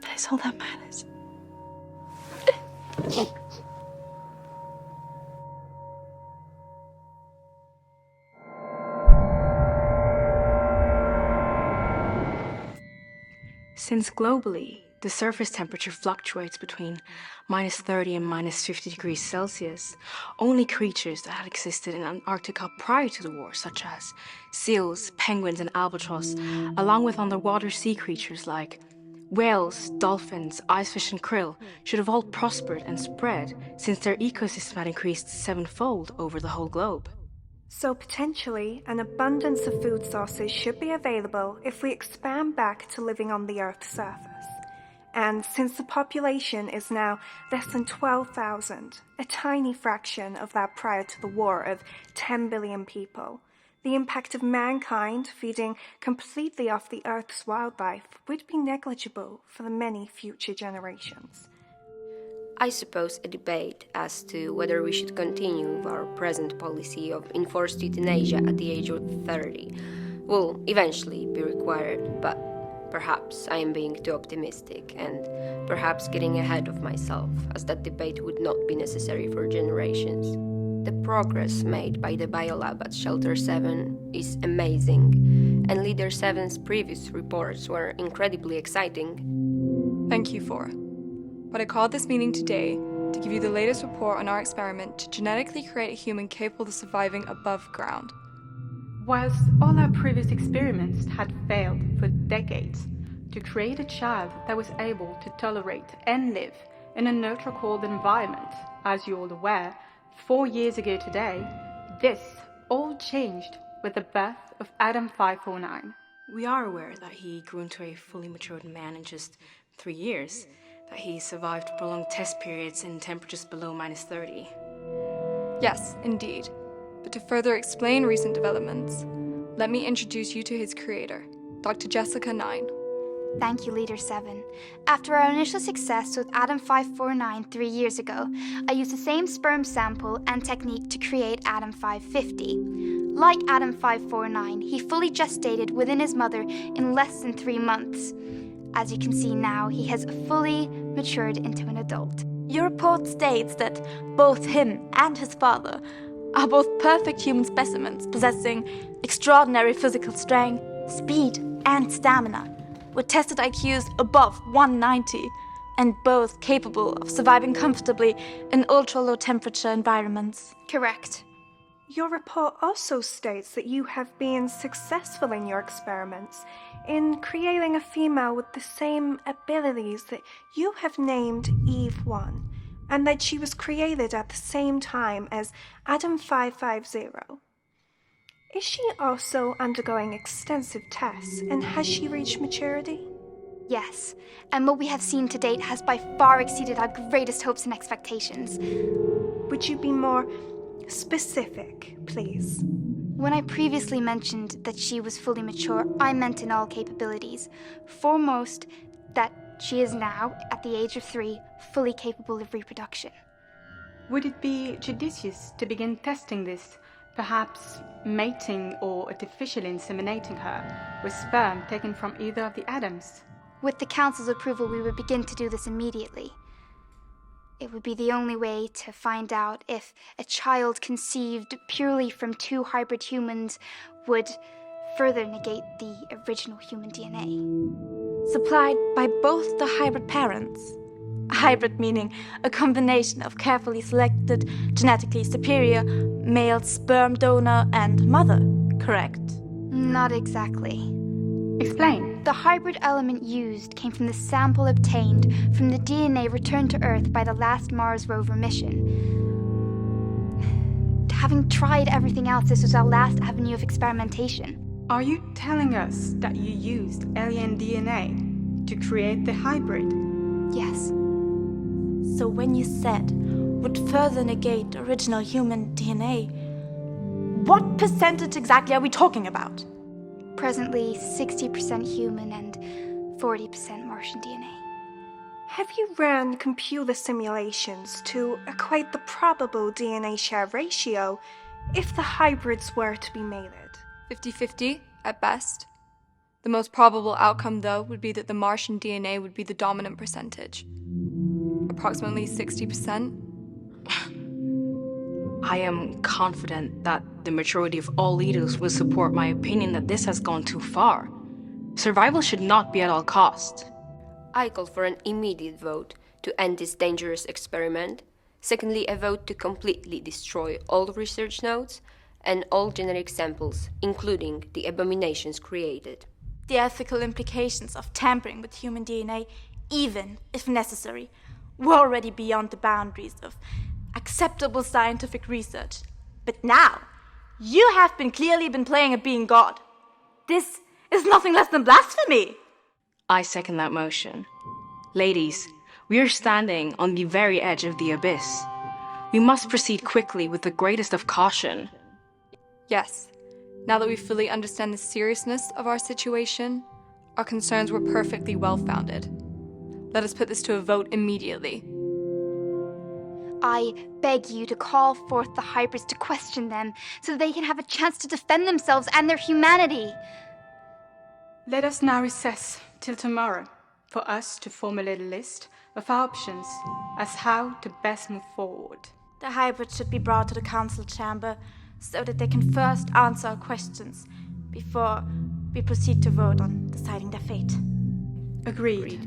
That is all that matters. Since globally, the surface temperature fluctuates between -30 and -50 degrees Celsius, only creatures that had existed in Antarctica prior to the war, such as seals, penguins, and albatross, along with underwater sea creatures like whales, dolphins, icefish, and krill, should have all prospered and spread since their ecosystem had increased 7-fold over the whole globe. So potentially, an abundance of food sources should be available if we expand back to living on the Earth's surface. And since the population is now less than 12,000, a tiny fraction of that prior to the war of 10 billion people, the impact of mankind feeding completely off the Earth's wildlife would be negligible for the many future generations. I suppose a debate as to whether we should continue with our present policy of enforced euthanasia at the age of 30 will eventually be required, but perhaps I am being too optimistic and perhaps getting ahead of myself, as that debate would not be necessary for generations. The progress made by the biolab at Shelter 7 is amazing, and Leader 7's previous reports were incredibly exciting. Thank you, Fora. But I called this meeting today to give you the latest report on our experiment to genetically create a human capable of surviving above ground. Whilst all our previous experiments had failed for decades, to create a child that was able to tolerate and live in a neutral cold environment, as you're all aware, 4 years ago today, this all changed with the birth of Adam 549. We are aware that he grew into a fully matured man in just 3 years, that he survived prolonged test periods in temperatures below -30. Yes, indeed. But to further explain recent developments, let me introduce you to his creator, Dr. Jessica 9. Thank you, Leader 7. After our initial success with Adam 549 3 years ago, I used the same sperm sample and technique to create Adam 550. Like Adam 549, he fully gestated within his mother in less than 3 months. As you can see now, he has fully matured into an adult. Your report states that both him and his father are both perfect human specimens possessing extraordinary physical strength, speed, and stamina, with tested IQs above 190, and both capable of surviving comfortably in ultra-low temperature environments. Correct. Your report also states that you have been successful in your experiments in creating a female with the same abilities that you have named Eve 1, and that she was created at the same time as Adam 550. Is she also undergoing extensive tests, and has she reached maturity? Yes, and what we have seen to date has by far exceeded our greatest hopes and expectations. Would you be more specific, please? When I previously mentioned that she was fully mature, I meant in all capabilities. Foremost, that she is now, at the age of 3, fully capable of reproduction. Would it be judicious to begin testing this, perhaps mating or artificially inseminating her with sperm taken from either of the Adams? With the Council's approval, we would begin to do this immediately. It would be the only way to find out if a child conceived purely from 2 hybrid humans would further negate the original human DNA. Supplied by both the hybrid parents. Hybrid meaning a combination of carefully selected, genetically superior male sperm donor and mother, correct? Not exactly. Explain. The hybrid element used came from the sample obtained from the DNA returned to Earth by the last Mars rover mission. Having tried everything else, this was our last avenue of experimentation. Are you telling us that you used alien DNA to create the hybrid? Yes. So when you said would further negate original human DNA, what percentage exactly are we talking about? Presently 60% human and 40% Martian DNA. Have you ran computer simulations to equate the probable DNA share ratio if the hybrids were to be mated? 50-50 at best. The most probable outcome, though, would be that the Martian DNA would be the dominant percentage. Approximately 60%. I am confident that the majority of all leaders will support my opinion that this has gone too far. Survival should not be at all cost. I call for an immediate vote to end this dangerous experiment. Secondly, a vote to completely destroy all research notes and all genetic samples, including the abominations created. The ethical implications of tampering with human DNA, even if necessary, were already beyond the boundaries of acceptable scientific research. But now, you have clearly been playing at being God. This is nothing less than blasphemy. I second that motion. Ladies, we are standing on the very edge of the abyss. We must proceed quickly with the greatest of caution. Yes. Now that we fully understand the seriousness of our situation, our concerns were perfectly well-founded. Let us put this to a vote immediately. I beg you to call forth the hybrids to question them so they can have a chance to defend themselves and their humanity. Let us now recess till tomorrow for us to formulate a list of our options as how to best move forward. The hybrids should be brought to the council chamber so that they can first answer our questions before we proceed to vote on deciding their fate. Agreed.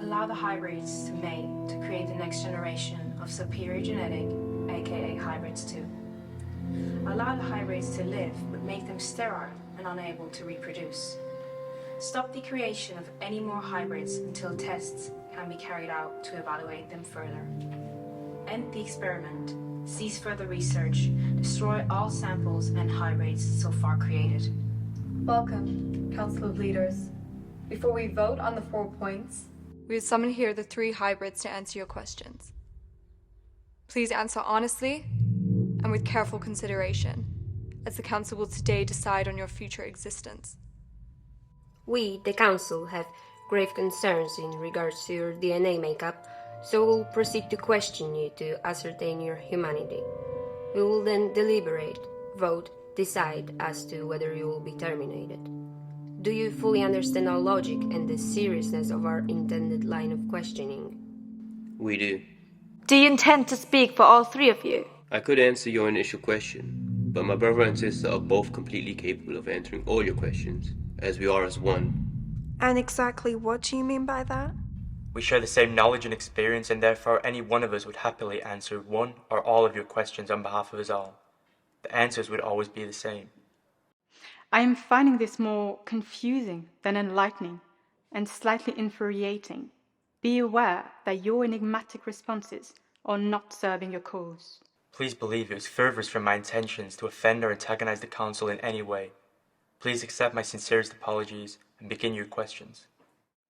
Allow the hybrids to mate to create the next generation of superior genetic, aka hybrids 2. Allow the hybrids to live, but make them sterile and unable to reproduce. Stop the creation of any more hybrids until tests can be carried out to evaluate them further. End the experiment. Cease further research. Destroy all samples and hybrids so far created. Welcome, Council of Leaders. Before we vote on the 4 points, we have summoned here the 3 hybrids to answer your questions. Please answer honestly and with careful consideration, as the Council will today decide on your future existence. We, the Council, have grave concerns in regards to your DNA makeup, so we'll proceed to question you to ascertain your humanity. We will then deliberate, vote, decide as to whether you will be terminated. Do you fully understand our logic and the seriousness of our intended line of questioning? We do. Do you intend to speak for all 3 of you? I could answer your initial question, but my brother and sister are both completely capable of answering all your questions, as we are as one. And exactly what do you mean by that? We share the same knowledge and experience, and therefore any one of us would happily answer one or all of your questions on behalf of us all. The answers would always be the same. I am finding this more confusing than enlightening and slightly infuriating. Be aware that your enigmatic responses are not serving your cause. Please believe it was furthest from my intentions to offend or antagonize the Council in any way. Please accept my sincerest apologies and begin your questions.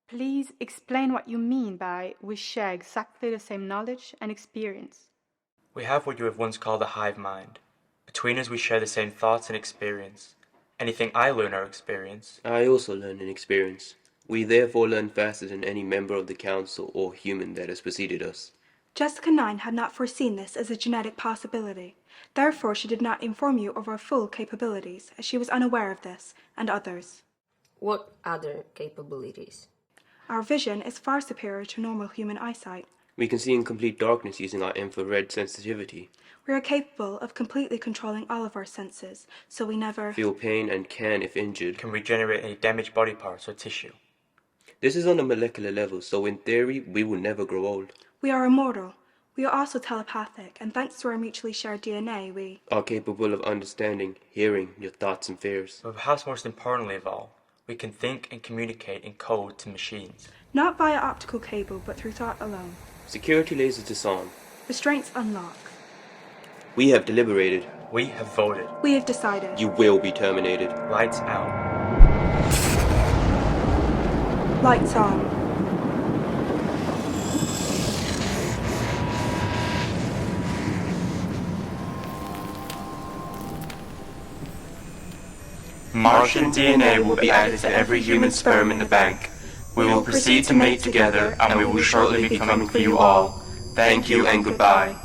Please explain what you mean by we share exactly the same knowledge and experience. We have what you have once called a hive mind. Between us we share the same thoughts and experience. Anything I learn or experience, I also learn and experience. We therefore learn faster than any member of the Council or human that has preceded us. Jessica 9 had not foreseen this as a genetic possibility. Therefore, she did not inform you of our full capabilities, as she was unaware of this, and others. What other capabilities? Our vision is far superior to normal human eyesight. We can see in complete darkness using our infrared sensitivity. We are capable of completely controlling all of our senses, so we never feel pain and can, if injured, can regenerate any damaged body parts or tissue. This is on a molecular level, so in theory, we will never grow old. We are immortal. We are also telepathic, and thanks to our mutually shared DNA, we are capable of understanding, hearing your thoughts and fears. But perhaps most importantly of all, we can think and communicate in code to machines. Not via optical cable, but through thought alone. Security lasers disarm. Restraints unlock. We have deliberated. We have voted. We have decided. You will be terminated. Lights out. Lights on. Martian DNA will be added to every human sperm in the bank. We will proceed to mate together, and we will shortly be coming for you all. Thank you and goodbye.